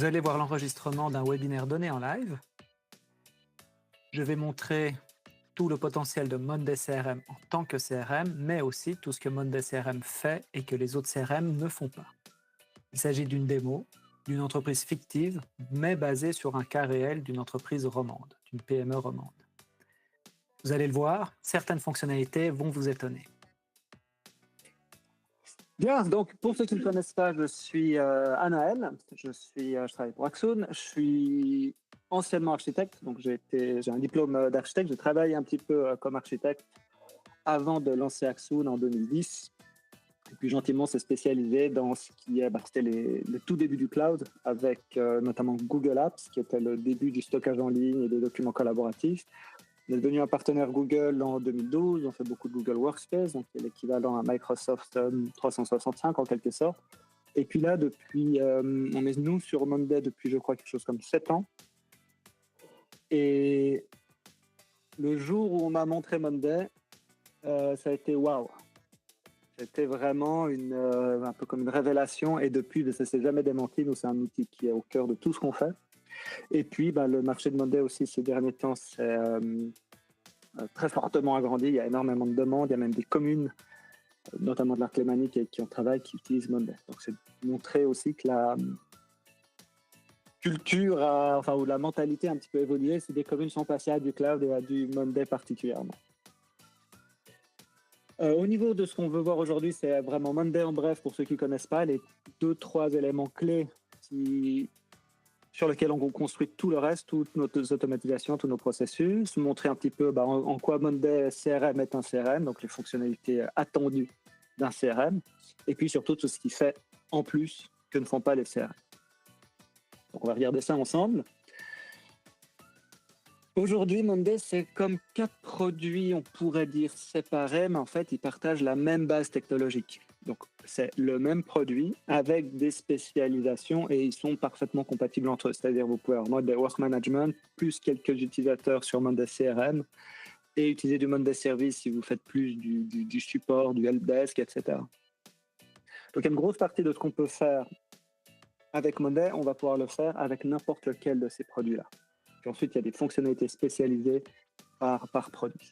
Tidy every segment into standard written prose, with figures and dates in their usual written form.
Vous allez voir l'enregistrement d'un webinaire donné en live. Je vais montrer tout le potentiel de Monday CRM en tant que CRM, mais aussi tout ce que Monday CRM fait et que les autres CRM ne font pas. Il s'agit d'une démo, d'une entreprise fictive, mais basée sur un cas réel d'une entreprise romande, d'une PME romande. Vous allez le voir, certaines fonctionnalités vont vous étonner. Bien, donc pour ceux qui ne me connaissent pas, je suis Anaël, je travaille pour Axoon, je suis anciennement architecte, donc j'ai un diplôme d'architecte, je travaille un petit peu comme architecte avant de lancer Axoon en 2010. Et puis gentiment s'est spécialisé dans ce qui est, c'était le tout début du cloud avec notamment Google Apps, qui était le début du stockage en ligne et des documents collaboratifs. On est devenu un partenaire Google en 2012, on fait beaucoup de Google Workspace, donc c'est l'équivalent à Microsoft 365 en quelque sorte. Et puis là, depuis, on est nous sur Monday depuis, je crois, quelque chose comme 7 ans. Et le jour où on m'a montré Monday, ça a été waouh. C'était vraiment un peu comme une révélation. Et depuis, ça ne s'est jamais démenti. Nous, c'est un outil qui est au cœur de tout ce qu'on fait. Et puis, le marché de Monday aussi, ces derniers temps, c'est très fortement agrandi. Il y a énormément de demandes. Il y a même des communes, notamment de l'arc lémanique, qui en travaillent, qui utilisent Monday. Donc, c'est montrer aussi que la culture, ou la mentalité a un petit peu évolué. Si des communes sont passées à du cloud et à du Monday particulièrement. Au niveau de ce qu'on veut voir aujourd'hui, c'est vraiment Monday en bref, pour ceux qui ne connaissent pas, les 2-3 éléments clés sur lesquels on construit tout le reste, toutes nos automatisations, tous nos processus, montrer un petit peu en quoi Monday CRM est un CRM, donc les fonctionnalités attendues d'un CRM, et puis surtout tout ce qui fait en plus que ne font pas les CRM. Donc on va regarder ça ensemble. Aujourd'hui, Monday, c'est comme 4 produits, on pourrait dire séparés, mais en fait, ils partagent la même base technologique. Donc, c'est le même produit avec des spécialisations et ils sont parfaitement compatibles entre eux. C'est-à-dire, vous pouvez avoir Monday Work Management, plus quelques utilisateurs sur Monday CRM et utiliser du Monday Service si vous faites plus du support, du helpdesk, etc. Donc, une grosse partie de ce qu'on peut faire avec Monday, on va pouvoir le faire avec n'importe lequel de ces produits-là. Puis ensuite, il y a des fonctionnalités spécialisées par produit.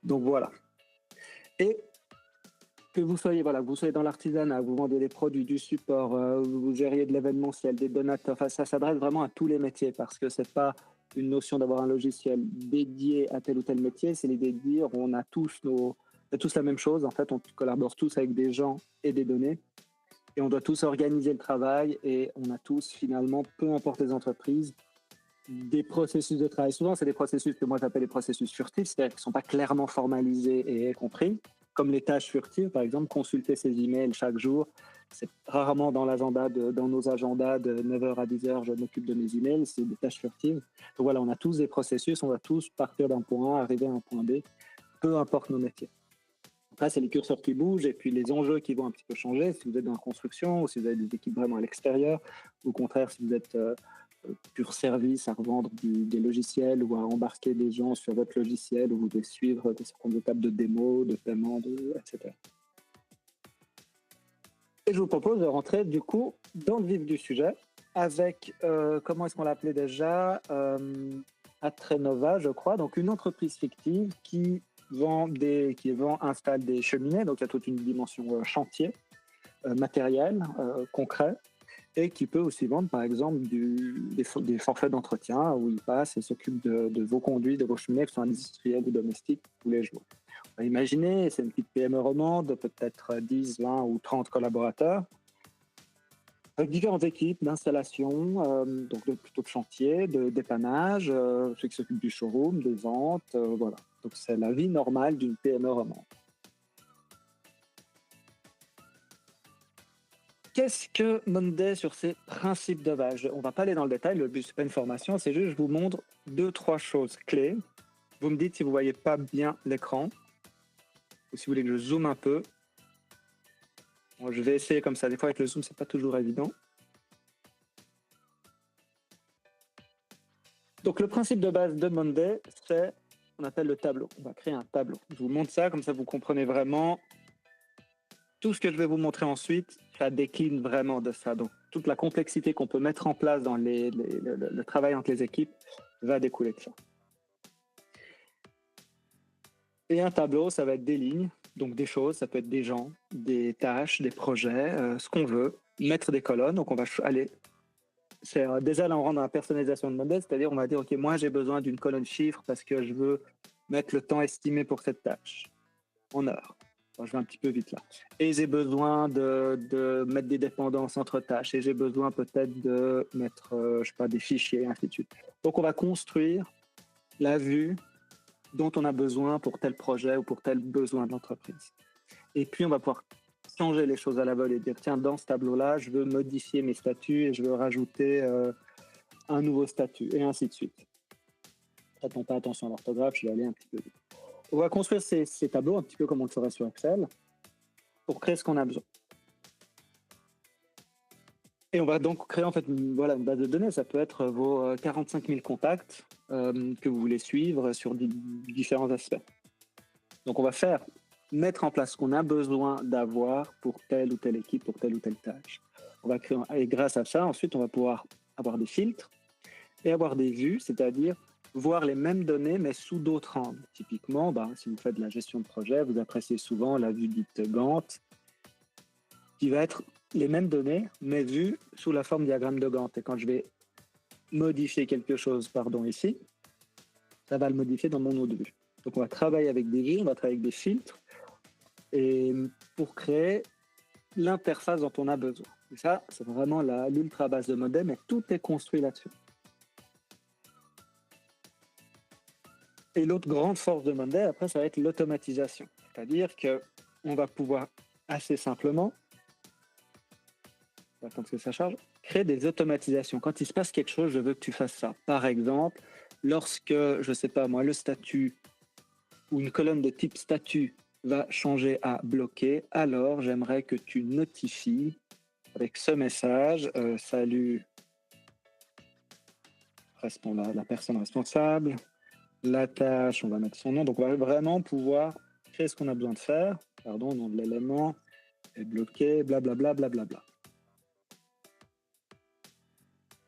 Donc voilà. Et que vous soyez dans l'artisanat, vous vendez des produits, du support, vous gériez de l'événementiel, des donateurs, ça s'adresse vraiment à tous les métiers parce que c'est pas une notion d'avoir un logiciel dédié à tel ou tel métier, c'est l'idée de dire on a tous la même chose. En fait, on collabore tous avec des gens et des données. Et on doit tous organiser le travail et on a tous finalement, peu importe les entreprises, des processus de travail. Souvent, c'est des processus que moi j'appelle les processus furtifs, c'est-à-dire qu'ils ne sont pas clairement formalisés et compris, comme les tâches furtives, par exemple, consulter ses emails chaque jour. C'est rarement dans nos agendas de 9h à 10h, je m'occupe de mes emails, c'est des tâches furtives. Donc voilà, on a tous des processus, on va tous partir d'un point A, arriver à un point B, peu importe nos métiers. Après, c'est les curseurs qui bougent et puis les enjeux qui vont un petit peu changer. Si vous êtes dans la construction ou si vous avez des équipes vraiment à l'extérieur, ou au contraire, si vous êtes pur service à revendre des logiciels ou à embarquer des gens sur votre logiciel où vous devez suivre certaines étapes de démo, de paiement, etc. Et je vous propose de rentrer du coup dans le vif du sujet avec, comment est-ce qu'on l'appelait déjà, Atrenova, je crois, donc une entreprise fictive qui installe des cheminées, donc il y a toute une dimension chantier, matériel, concret, et qui peut aussi vendre, par exemple, des forfaits d'entretien où il passe et s'occupe de vos conduits, de vos cheminées, qui sont industriels ou domestiques, tous les jours. On va imaginer, c'est une petite PME romande, peut-être 10, 20 ou 30 collaborateurs, avec différentes équipes d'installation, donc plutôt de chantier, de dépannage, ceux qui s'occupent du showroom, des ventes, voilà. Donc c'est la vie normale d'une PME romande. Qu'est-ce que Monday sur ses principes de base? On ne va pas aller dans le détail, le but c'est pas une formation, c'est juste je vous montre 2-3 choses clés. Vous me dites si vous voyez pas bien l'écran ou si vous voulez que je zoome un peu. Bon, je vais essayer comme ça, des fois avec le zoom c'est pas toujours évident. Donc le principe de base de Monday, c'est ce qu'on appelle le tableau. On va créer un tableau. Je vous montre ça, comme ça vous comprenez vraiment. Tout ce que je vais vous montrer ensuite, ça décline vraiment de ça. Donc toute la complexité qu'on peut mettre en place dans le travail entre les équipes va découler de ça. Et un tableau, ça va être des lignes, donc des choses, ça peut être des gens, des tâches, des projets, ce qu'on veut, mettre des colonnes. Donc on va aller, déjà là on rentre dans la personnalisation de modèle, c'est-à-dire on va dire, ok, moi j'ai besoin d'une colonne chiffre parce que je veux mettre le temps estimé pour cette tâche en heures. Enfin, je vais un petit peu vite là. Et j'ai besoin de mettre des dépendances entre tâches et j'ai besoin peut-être de mettre, je sais pas, des fichiers, et ainsi de suite. Donc on va construire la vue dont on a besoin pour tel projet ou pour tel besoin de l'entreprise. Et puis, on va pouvoir changer les choses à la volée et dire, tiens, dans ce tableau-là, je veux modifier mes statuts et je veux rajouter un nouveau statut, et ainsi de suite. Prêtons pas attention à l'orthographe, je vais aller un petit peu vite. On va construire ces tableaux un petit peu comme on le ferait sur Excel pour créer ce qu'on a besoin. Et on va donc créer en fait une base de données. Ça peut être vos 45 000 contacts que vous voulez suivre sur différents aspects. Donc on va mettre en place ce qu'on a besoin d'avoir pour telle ou telle équipe, pour telle ou telle tâche. On va créer, et grâce à ça, ensuite, on va pouvoir avoir des filtres et avoir des vues, c'est-à-dire voir les mêmes données, mais sous d'autres angles. Typiquement, si vous faites de la gestion de projet, vous appréciez souvent la vue dite Gantt, qui va être les mêmes données, mais vues sous la forme diagramme de Gantt. Et quand je vais modifier quelque chose, ici, ça va le modifier dans mon autre vue. Donc on va travailler avec des vues, on va travailler avec des filtres, et pour créer l'interface dont on a besoin. Et ça, c'est vraiment l'ultra base de modèle, mais tout est construit là-dessus. Et l'autre grande force de modèle, après, ça va être l'automatisation. C'est-à-dire qu'on va pouvoir assez simplement, on va attendre que ça charge, créer des automatisations. Quand il se passe quelque chose, je veux que tu fasses ça. Par exemple, lorsque, je ne sais pas moi, le statut ou une colonne de type statut va changer à bloquer, alors j'aimerais que tu notifies avec ce message, salut la personne responsable, la tâche, on va mettre son nom, donc on va vraiment pouvoir créer ce qu'on a besoin de faire, nom de l'élément, est bloqué, blablabla, blablabla.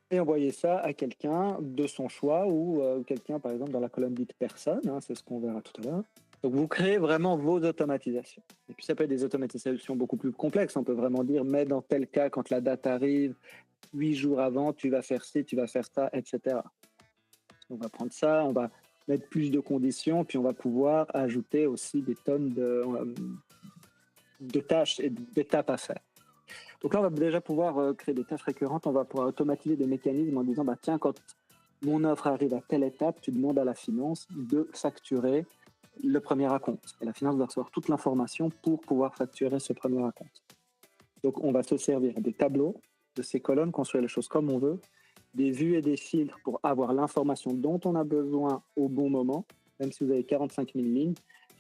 Et envoyer ça à quelqu'un de son choix ou quelqu'un, par exemple, dans la colonne dite personne, c'est ce qu'on verra tout à l'heure. Donc, vous créez vraiment vos automatisations. Et puis, ça peut être des automatisations beaucoup plus complexes. On peut vraiment dire, mais dans tel cas, quand la date arrive, 8 jours avant, tu vas faire ci, tu vas faire ça, etc. On va prendre ça, on va mettre plus de conditions, puis on va pouvoir ajouter aussi des tonnes de tâches et d'étapes à faire. Donc là, on va déjà pouvoir créer des tâches récurrentes. On va pouvoir automatiser des mécanismes en disant, tiens, quand mon offre arrive à telle étape, tu demandes à la finance de facturer le premier acompte. Et la finance doit recevoir toute l'information pour pouvoir facturer ce premier acompte. Donc, on va se servir des tableaux, de ces colonnes, construire les choses comme on veut, des vues et des filtres pour avoir l'information dont on a besoin au bon moment, même si vous avez 45 000 lignes.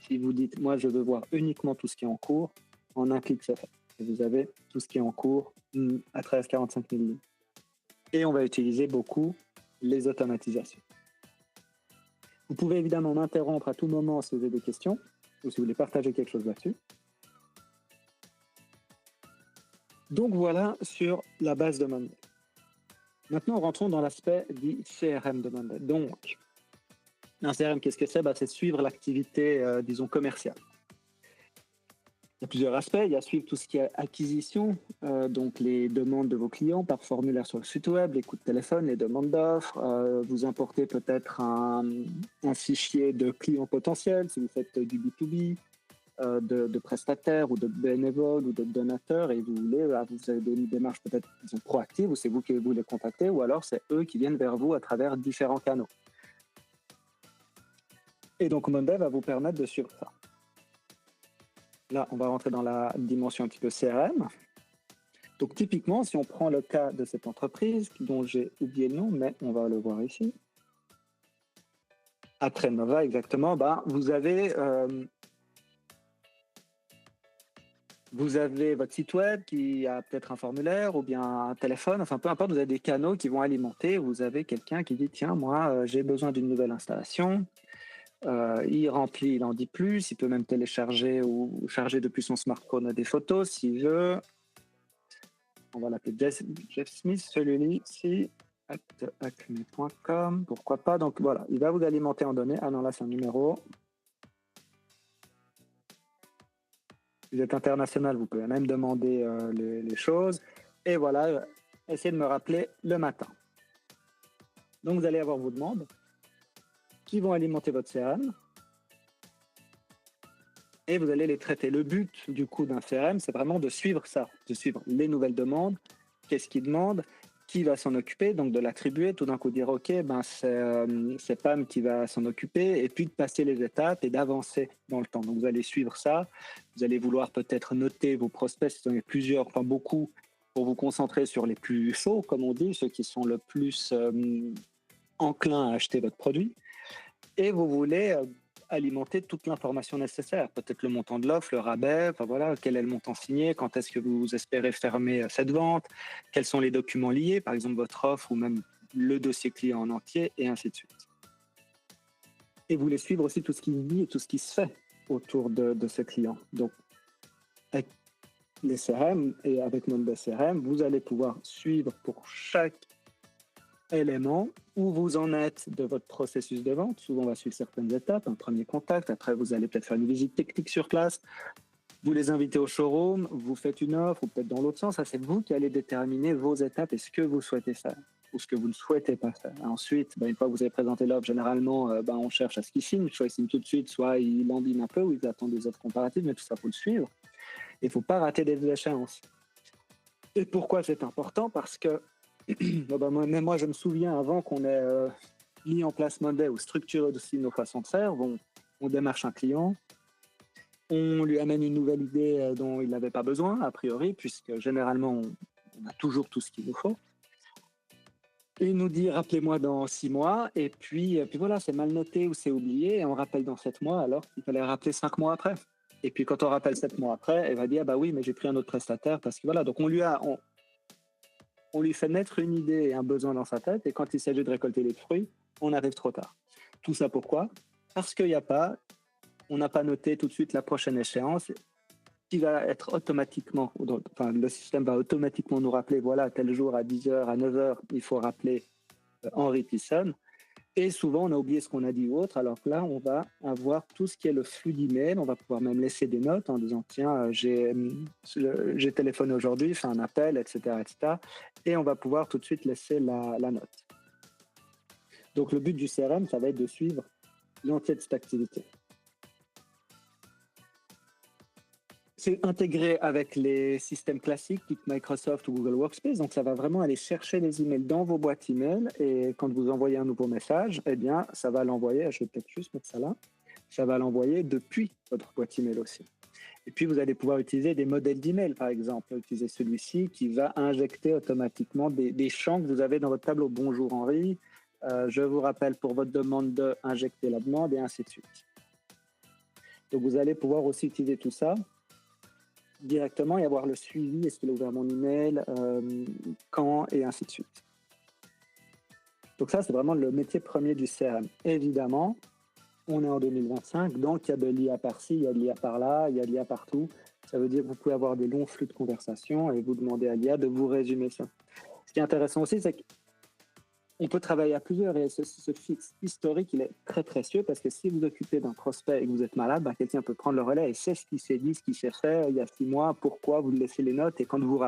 Si vous dites, moi, je veux voir uniquement tout ce qui est en cours, en un clic, c'est fait. Et vous avez tout ce qui est en cours à travers 45 000 lignes. Et on va utiliser beaucoup les automatisations. Vous pouvez évidemment m'interrompre à tout moment si vous avez des questions ou si vous voulez partager quelque chose là-dessus. Donc voilà sur la base de Monday. Maintenant, rentrons dans l'aspect du CRM de Monday. Donc, un CRM, qu'est-ce que c'est? C'est suivre l'activité, disons, commerciale. Il y a plusieurs aspects. Il y a suivre tout ce qui est acquisition, donc les demandes de vos clients par formulaire sur le site web, les coups de téléphone, les demandes d'offres. Vous importez peut-être un fichier de clients potentiels si vous faites du B2B, de prestataires ou de bénévoles ou de donateurs et vous avez une démarche peut-être proactive ou c'est vous qui vous les contactez ou alors c'est eux qui viennent vers vous à travers différents canaux. Et donc Monday va vous permettre de suivre ça. Là, on va rentrer dans la dimension un petit peu CRM. Donc, typiquement, si on prend le cas de cette entreprise, dont j'ai oublié le nom, mais on va le voir ici. Atrenova, exactement. Vous avez votre site web qui a peut-être un formulaire ou bien un téléphone. Enfin, peu importe, vous avez des canaux qui vont alimenter. Vous avez quelqu'un qui dit, tiens, moi, j'ai besoin d'une nouvelle installation. Il remplit, il en dit plus, il peut même télécharger ou charger depuis son smartphone des photos s'il veut. on va l'appeler Jeff Smith, celui-ci, acme.com, pourquoi pas. Donc voilà, il va vous alimenter en données. Ah non, là c'est un numéro. Si vous êtes international, vous pouvez même demander les choses. Et voilà, essayez de me rappeler le matin. Donc vous allez avoir vos demandes qui vont alimenter votre CRM. Et vous allez les traiter. Le but du coup d'un CRM, c'est vraiment de suivre ça, de suivre les nouvelles demandes, qu'est-ce qu'ils demandent, qui va s'en occuper, donc de l'attribuer, tout d'un coup dire ok, ben c'est Pam qui va s'en occuper, et puis de passer les étapes et d'avancer dans le temps. Donc vous allez suivre ça, vous allez vouloir peut-être noter vos prospects, si vous en avez plusieurs, enfin beaucoup, pour vous concentrer sur les plus chauds, comme on dit, ceux qui sont le plus enclins à acheter votre produit. Et vous voulez alimenter toute l'information nécessaire, peut-être le montant de l'offre, le rabais, enfin voilà, quel est le montant signé, quand est-ce que vous espérez fermer cette vente, quels sont les documents liés, par exemple votre offre ou même le dossier client en entier, et ainsi de suite. Et vous voulez suivre aussi tout ce qui se dit et tout ce qui se fait autour de ce client. Donc, avec les CRM et avec Monday CRM, vous allez pouvoir suivre pour chaque élément où vous en êtes de votre processus de vente. Souvent, on va suivre certaines étapes, un premier contact, après vous allez peut-être faire une visite technique sur place, vous les invitez au showroom, vous faites une offre, ou peut-être dans l'autre sens. Ça, c'est vous qui allez déterminer vos étapes et ce que vous souhaitez faire ou ce que vous ne souhaitez pas faire. Ensuite, une fois que vous avez présenté l'offre, généralement, on cherche à ce qu'ils signent. Soit ils signent tout de suite, soit ils landinent un peu ou ils attendent des offres comparatives, mais tout ça, il faut le suivre. Il ne faut pas rater des échéances. Et pourquoi c'est important? Parce que même moi, je me souviens avant qu'on ait mis en place Monday ou structuré aussi nos façons de faire. On démarche un client, on lui amène une nouvelle idée dont il n'avait pas besoin, a priori, puisque généralement, on a toujours tout ce qu'il nous faut. Et il nous dit, rappelez-moi dans 6 mois, et puis voilà, c'est mal noté ou c'est oublié, et on rappelle dans 7 mois, alors qu'il fallait rappeler 5 mois après. Et puis quand on rappelle 7 mois après, elle va dire, bah oui, mais j'ai pris un autre prestataire, parce que voilà, donc on lui fait naître une idée et un besoin dans sa tête, et quand il s'agit de récolter les fruits, on arrive trop tard. Tout ça pourquoi? Parce on n'a pas noté tout de suite la prochaine échéance qui va être automatiquement, enfin le système va automatiquement nous rappeler, voilà, tel jour à 10h, à 9h, il faut rappeler Henri Thyssen. Et souvent, on a oublié ce qu'on a dit ou autre, alors que là, on va avoir tout ce qui est le flux d'emails. On va pouvoir même laisser des notes en disant, tiens, j'ai téléphoné aujourd'hui, fait un appel, etc., etc. Et on va pouvoir tout de suite laisser la note. Donc, le but du CRM, ça va être de suivre l'entier de cette activité. C'est intégré avec les systèmes classiques, type Microsoft ou Google Workspace. Donc, ça va vraiment aller chercher les emails dans vos boîtes email. Et quand vous envoyez un nouveau message, eh bien, ça va l'envoyer. Je vais peut-être juste mettre ça là. Ça va l'envoyer depuis votre boîte email aussi. Et puis, vous allez pouvoir utiliser des modèles d'email, par exemple. Utiliser celui-ci qui va injecter automatiquement des champs que vous avez dans votre tableau. Bonjour Henri, je vous rappelle pour votre demande d'injecter la demande et ainsi de suite. Donc, vous allez pouvoir aussi utiliser tout ça directement et avoir le suivi, est-ce qu'il a ouvert mon email, quand, et ainsi de suite. Donc ça, c'est vraiment le métier premier du CRM. Évidemment, on est en 2025, donc il y a de l'IA par-ci, il y a de l'IA par-là, il y a de l'IA partout. Ça veut dire que vous pouvez avoir des longs flux de conversation et vous demander à l'IA de vous résumer ça. Ce qui est intéressant aussi, c'est qu'on peut travailler à plusieurs et ce fixe historique, il est très précieux parce que si vous occupez d'un prospect et que vous êtes malade, quelqu'un peut prendre le relais et sait ce qui s'est dit, ce qui s'est fait il y a 6 mois, pourquoi, vous laissez les notes et quand vous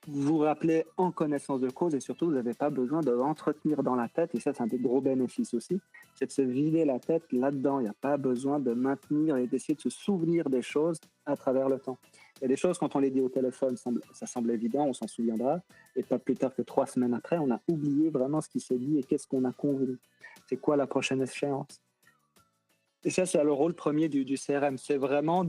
vous rappelez en connaissance de cause et surtout, vous n'avez pas besoin de l'entretenir dans la tête et ça, c'est un des gros bénéfices aussi, c'est de se vider la tête là-dedans. Il n'y a pas besoin de maintenir et d'essayer de se souvenir des choses à travers le temps. Il y a des choses, quand on les dit au téléphone, ça semble évident, on s'en souviendra. Et pas plus tard que 3 semaines après, on a oublié vraiment ce qui s'est dit et qu'est-ce qu'on a convenu. C'est quoi la prochaine échéance? Et ça, c'est le rôle premier du CRM. C'est vraiment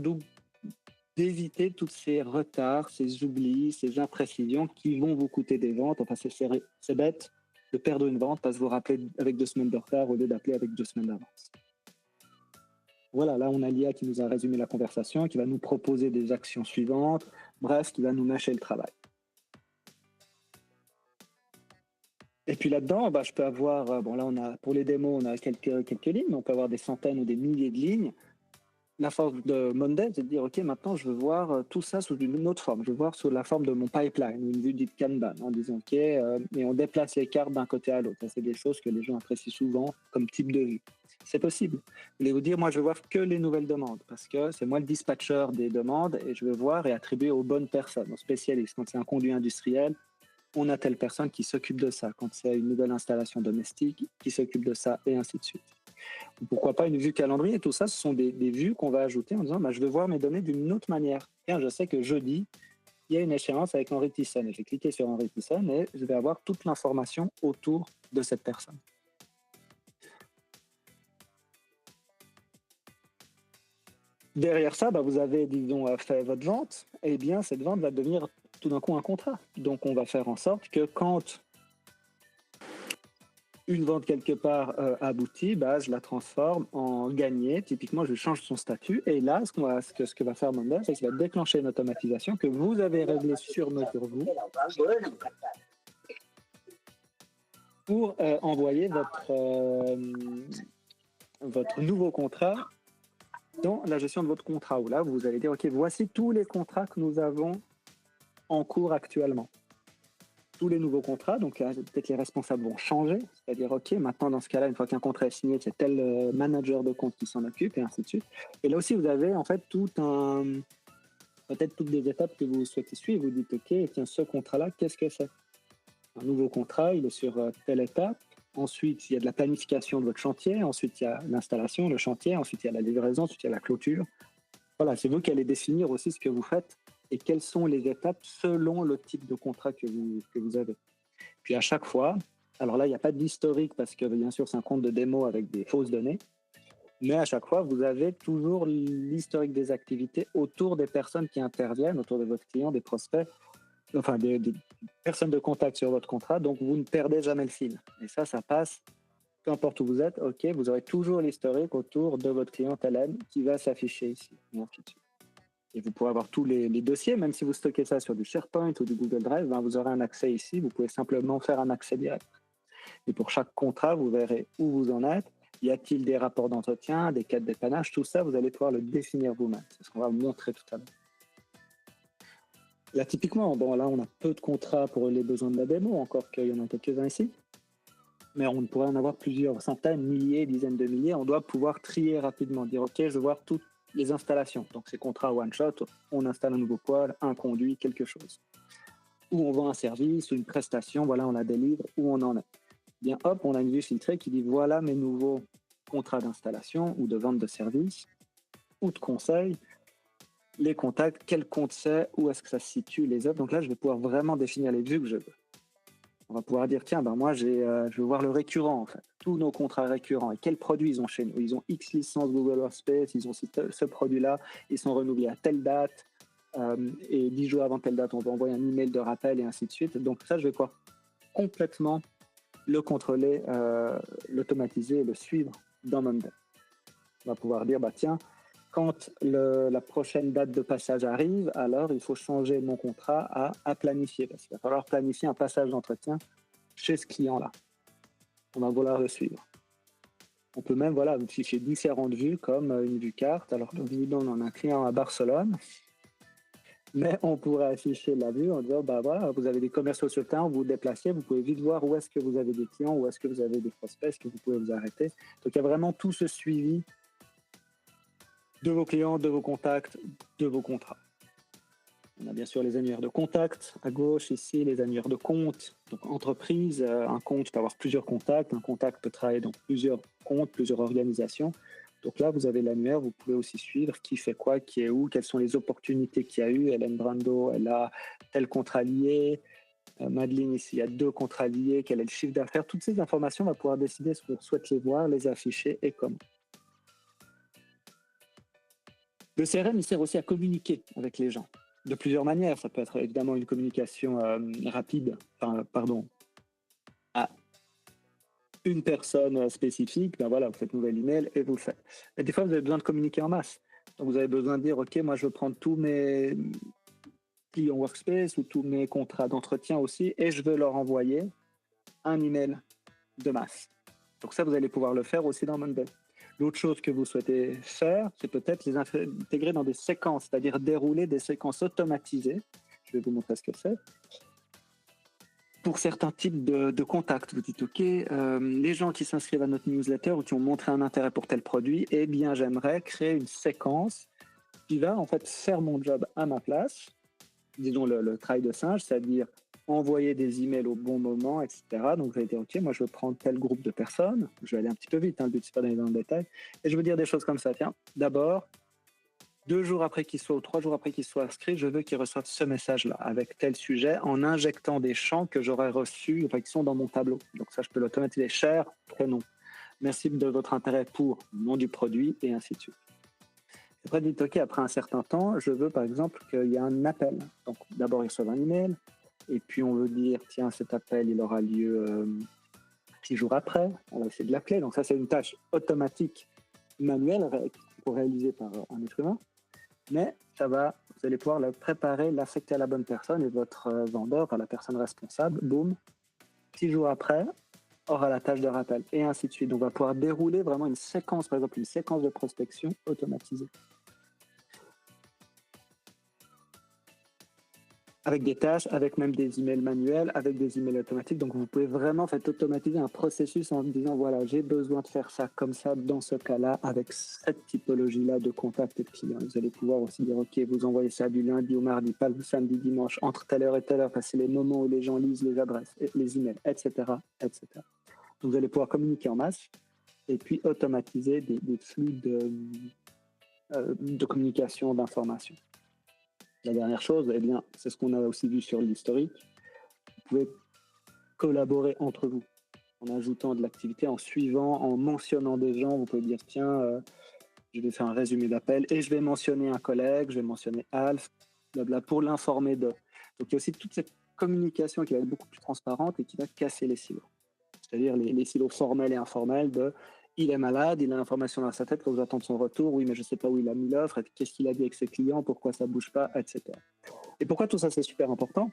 d'éviter tous ces retards, ces oublis, ces imprécisions qui vont vous coûter des ventes. Enfin, c'est bête de perdre une vente parce que vous rappelez avec 2 semaines de retard au lieu d'appeler avec 2 semaines d'avance. Voilà, là, on a l'IA qui nous a résumé la conversation, qui va nous proposer des actions suivantes, bref, qui va nous mâcher le travail. Et puis là-dedans, je peux avoir, là, pour les démos, on a quelques lignes, mais on peut avoir des centaines ou des milliers de lignes. la force de Monday, c'est de dire, OK, maintenant, je veux voir tout ça sous une autre forme. Je veux voir sous la forme de mon pipeline, une vue dite Kanban, en disant, OK, et on déplace les cartes d'un côté à l'autre. Ça, c'est des choses que les gens apprécient souvent comme type de vue. C'est possible. Vous voulez vous dire, moi, je veux voir que les nouvelles demandes, parce que c'est moi le dispatcher des demandes, et je veux voir et attribuer aux bonnes personnes, aux spécialistes. Quand c'est un conduit industriel, on a telle personne qui s'occupe de ça. Quand c'est une nouvelle installation domestique, qui s'occupe de ça, et ainsi de suite. Pourquoi pas une vue calendrier? Tout ça, ce sont des vues qu'on va ajouter en disant bah, je veux voir mes données d'une autre manière. Tiens, je sais que jeudi, il y a une échéance avec Henri Thyssen. Et je vais cliquer sur Henri Thyssen et je vais avoir toute l'information autour de cette personne. Derrière ça, bah, vous avez, disons, fait votre vente. Et bien, cette vente va devenir tout d'un coup un contrat. Donc, on va faire en sorte que quand une vente quelque part aboutit, bah, je la transforme en gagné. Typiquement, je change son statut. Et là, ce que va faire Monday, c'est qu'il va déclencher une automatisation que vous avez réglée sur mesure vous pour envoyer votre nouveau contrat dans la gestion de votre contrat. Où là, vous allez dire, OK, voici tous les contrats que nous avons en cours actuellement. Tous les nouveaux contrats, donc peut-être les responsables vont changer, c'est-à-dire, OK, maintenant, dans ce cas-là, une fois qu'un contrat est signé, c'est tel manager de compte qui s'en occupe, et ainsi de suite. Et là aussi, vous avez en fait peut-être toutes des étapes que vous souhaitez suivre. Vous dites, OK, tiens, ce contrat-là, qu'est-ce que c'est? Un nouveau contrat, il est sur telle étape. Ensuite, il y a de la planification de votre chantier. Ensuite, il y a l'installation, le chantier. Ensuite, il y a la livraison. Ensuite, il y a la clôture. Voilà, c'est vous qui allez définir aussi ce que vous faites et quelles sont les étapes selon le type de contrat que vous avez. Puis à chaque fois, alors là, il n'y a pas d'historique parce que bien sûr, c'est un compte de démo avec des fausses données, mais à chaque fois, vous avez toujours l'historique des activités autour des personnes qui interviennent, autour de votre client, des prospects, enfin des personnes de contact sur votre contrat, donc vous ne perdez jamais le fil. Et ça passe, peu importe où vous êtes, OK, vous aurez toujours l'historique autour de votre client LM qui va s'afficher ici, et ainsi de suite. Et vous pourrez avoir tous les dossiers, même si vous stockez ça sur du SharePoint ou du Google Drive, ben vous aurez un accès ici, vous pouvez simplement faire un accès direct. Et pour chaque contrat, vous verrez où vous en êtes. Y a-t-il des rapports d'entretien, des cas de dépannage, tout ça, vous allez pouvoir le définir vous-même. C'est ce qu'on va vous montrer tout à l'heure. Là, typiquement, bon, là, on a peu de contrats pour les besoins de la démo, encore qu'il y en a quelques-uns ici. Mais on pourrait en avoir plusieurs centaines, milliers, dizaines de milliers. On doit pouvoir trier rapidement, dire, OK, je veux voir toutes les installations. Donc, ces contrats one-shot, on installe un nouveau poêle, un conduit, quelque chose. Ou on vend un service ou une prestation, voilà, on la délivre, où on en est. Bien, hop, on a une vue filtrée qui dit, voilà mes nouveaux contrats d'installation ou de vente de service ou de conseil, les contacts, quel compte c'est, où est-ce que ça se situe, les offres. Donc là, je vais pouvoir vraiment définir les vues que je veux. On va pouvoir dire, tiens, ben moi, je veux voir le récurrent, en fait. Tous nos contrats récurrents et quels produits ils ont chez nous. Ils ont X licences Google Workspace, ils ont ce produit-là, ils sont renouvelés à telle date, et 10 jours avant telle date, on va envoyer un email de rappel et ainsi de suite. Donc ça, je vais pouvoir complètement le contrôler, l'automatiser et le suivre dans Monday. On va pouvoir dire, bah tiens, quand la prochaine date de passage arrive, alors il faut changer mon contrat à planifier, parce qu'il va falloir planifier un passage d'entretien chez ce client-là. On va vouloir le suivre. On peut même afficher différentes vues, comme une vue carte. Alors, évidemment, on a un client à Barcelone, mais on pourrait afficher la vue en disant, bah voilà, vous avez des commerciaux sur le terrain, vous vous déplacez, vous pouvez vite voir où est-ce que vous avez des clients, où est-ce que vous avez des prospects, est-ce que vous pouvez vous arrêter. Donc, il y a vraiment tout ce suivi de vos clients, de vos contacts, de vos contrats. On a bien sûr les annuaires de contact à gauche, ici, les annuaires de compte. Donc, entreprise, un compte peut avoir plusieurs contacts, un contact peut travailler dans plusieurs comptes, plusieurs organisations. Donc là, vous avez l'annuaire, vous pouvez aussi suivre qui fait quoi, qui est où, quelles sont les opportunités qu'il y a eu. Hélène Brando, elle a tel contrat lié. Madeleine, ici, il y a 2 contrats liés, quel est le chiffre d'affaires. Toutes ces informations, on va pouvoir décider ce qu'on souhaite les voir, les afficher et comment. Le CRM, il sert aussi à communiquer avec les gens de plusieurs manières. Ça peut être évidemment une communication rapide, à une personne spécifique. Ben voilà, vous faites un nouvel email et vous le faites. Et des fois, vous avez besoin de communiquer en masse. Donc, vous avez besoin de dire, OK, moi, je veux prendre tous mes clients Workspace ou tous mes contrats d'entretien aussi et je veux leur envoyer un email de masse. Donc ça, vous allez pouvoir le faire aussi dans Monday. L'autre chose que vous souhaitez faire, c'est peut-être les intégrer dans des séquences, c'est-à-dire dérouler des séquences automatisées. Je vais vous montrer ce que c'est. Pour certains types de contacts, vous dites, OK, les gens qui s'inscrivent à notre newsletter ou qui ont montré un intérêt pour tel produit, eh bien, j'aimerais créer une séquence qui va en fait faire mon job à ma place, disons le travail de singe, c'est-à-dire envoyer des emails au bon moment, etc. Donc, je vais dire, OK, moi, je veux prendre tel groupe de personnes. Je vais aller un petit peu vite, hein, le but, c'est pas d'aller dans le détail. Et je veux dire des choses comme ça. Tiens, d'abord, 2 jours après qu'il soit ou 3 jours après qu'il soit inscrit, je veux qu'il reçoive ce message-là avec tel sujet en injectant des champs que j'aurais reçus, enfin, qui sont dans mon tableau. Donc ça, je peux l'automatiser. Cher prénom. Merci de votre intérêt pour le nom du produit et ainsi de suite. Après, dites OK, après un certain temps, je veux par exemple qu'il y ait un appel. Donc d'abord, il reçoit un email et puis on veut dire, tiens, cet appel, il aura lieu 6 jours après. On va essayer de l'appeler. Donc ça, c'est une tâche automatique manuelle pour réaliser par un être humain. Mais vous allez pouvoir le préparer, l'affecter à la bonne personne et votre vendeur, enfin la personne responsable, boum, 6 jours après, aura la tâche de rappel et ainsi de suite. Donc, on va pouvoir dérouler vraiment une séquence, par exemple une séquence de prospection automatisée. Avec des tâches, avec même des emails manuels, avec des emails automatiques. Donc, vous pouvez vraiment automatiser un processus en disant, voilà, j'ai besoin de faire ça comme ça, dans ce cas-là, avec cette typologie-là de contact et de clients. Vous allez pouvoir aussi dire, OK, vous envoyez ça du lundi au mardi, pas le samedi, dimanche, entre telle heure et telle heure, parce que c'est les moments où les gens lisent les adresses, les emails, etc., etc. Donc, vous allez pouvoir communiquer en masse et puis automatiser des flux de communication, d'informations. La dernière chose, eh bien, c'est ce qu'on a aussi vu sur l'historique. Vous pouvez collaborer entre vous en ajoutant de l'activité, en suivant, en mentionnant des gens. Vous pouvez dire, tiens, je vais faire un résumé d'appel et je vais mentionner un collègue, je vais mentionner Alf, blabla, pour l'informer de. Donc, il y a aussi toute cette communication qui va être beaucoup plus transparente et qui va casser les silos. C'est-à-dire les silos formels et informels de il est malade, il a l'information dans sa tête, quand vous attendez son retour, oui, mais je ne sais pas où il a mis l'offre, qu'est-ce qu'il a dit avec ses clients, pourquoi ça ne bouge pas, etc. Et pourquoi tout ça, c'est super important?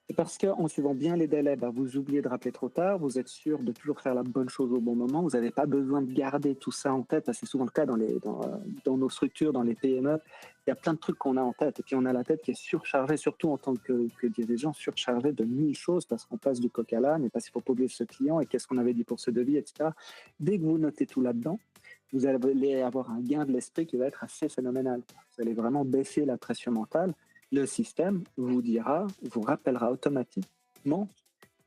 C'est parce qu'en suivant bien les délais, vous oubliez de rappeler trop tard, vous êtes sûr de toujours faire la bonne chose au bon moment, vous n'avez pas besoin de garder tout ça en tête, parce que c'est souvent le cas dans nos structures, dans les PME, il y a plein de trucs qu'on a en tête, et puis on a la tête qui est surchargée, surtout en tant que dirigeant, surchargée de 1000 choses, parce qu'on passe du coq à l'âne, et parce qu'il faut pas oublier ce client, et qu'est-ce qu'on avait dit pour ce devis, etc. Dès que vous notez tout là-dedans, vous allez avoir un gain de l'esprit qui va être assez phénoménal. Vous allez vraiment baisser la pression mentale. Le système vous rappellera automatiquement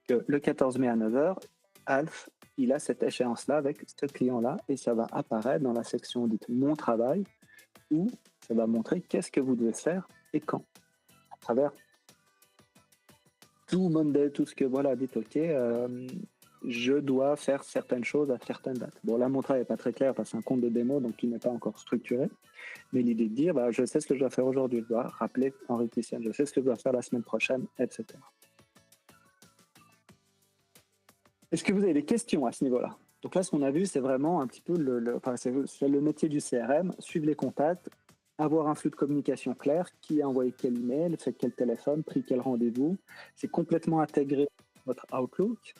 que le 14 mai à 9h, Alf, il a cette échéance-là avec ce client-là et ça va apparaître dans la section dite Mon travail où ça va montrer qu'est-ce que vous devez faire et quand. À travers tout Monday, tout ce que, voilà, dites OK, je dois faire certaines choses à certaines dates. Bon, là, mon travail n'est pas très clair parce que c'est un compte de démo, donc il n'est pas encore structuré. Mais l'idée de dire, je sais ce que je dois faire aujourd'hui, je dois rappeler Henri Tissienne, je sais ce que je dois faire la semaine prochaine, etc. Est-ce que vous avez des questions à ce niveau-là? Donc là, ce qu'on a vu, c'est vraiment un petit peu c'est le métier du CRM, suivre les contacts, avoir un flux de communication clair, qui a envoyé quel email, fait quel téléphone, pris quel rendez-vous. C'est complètement intégré à votre Outlook.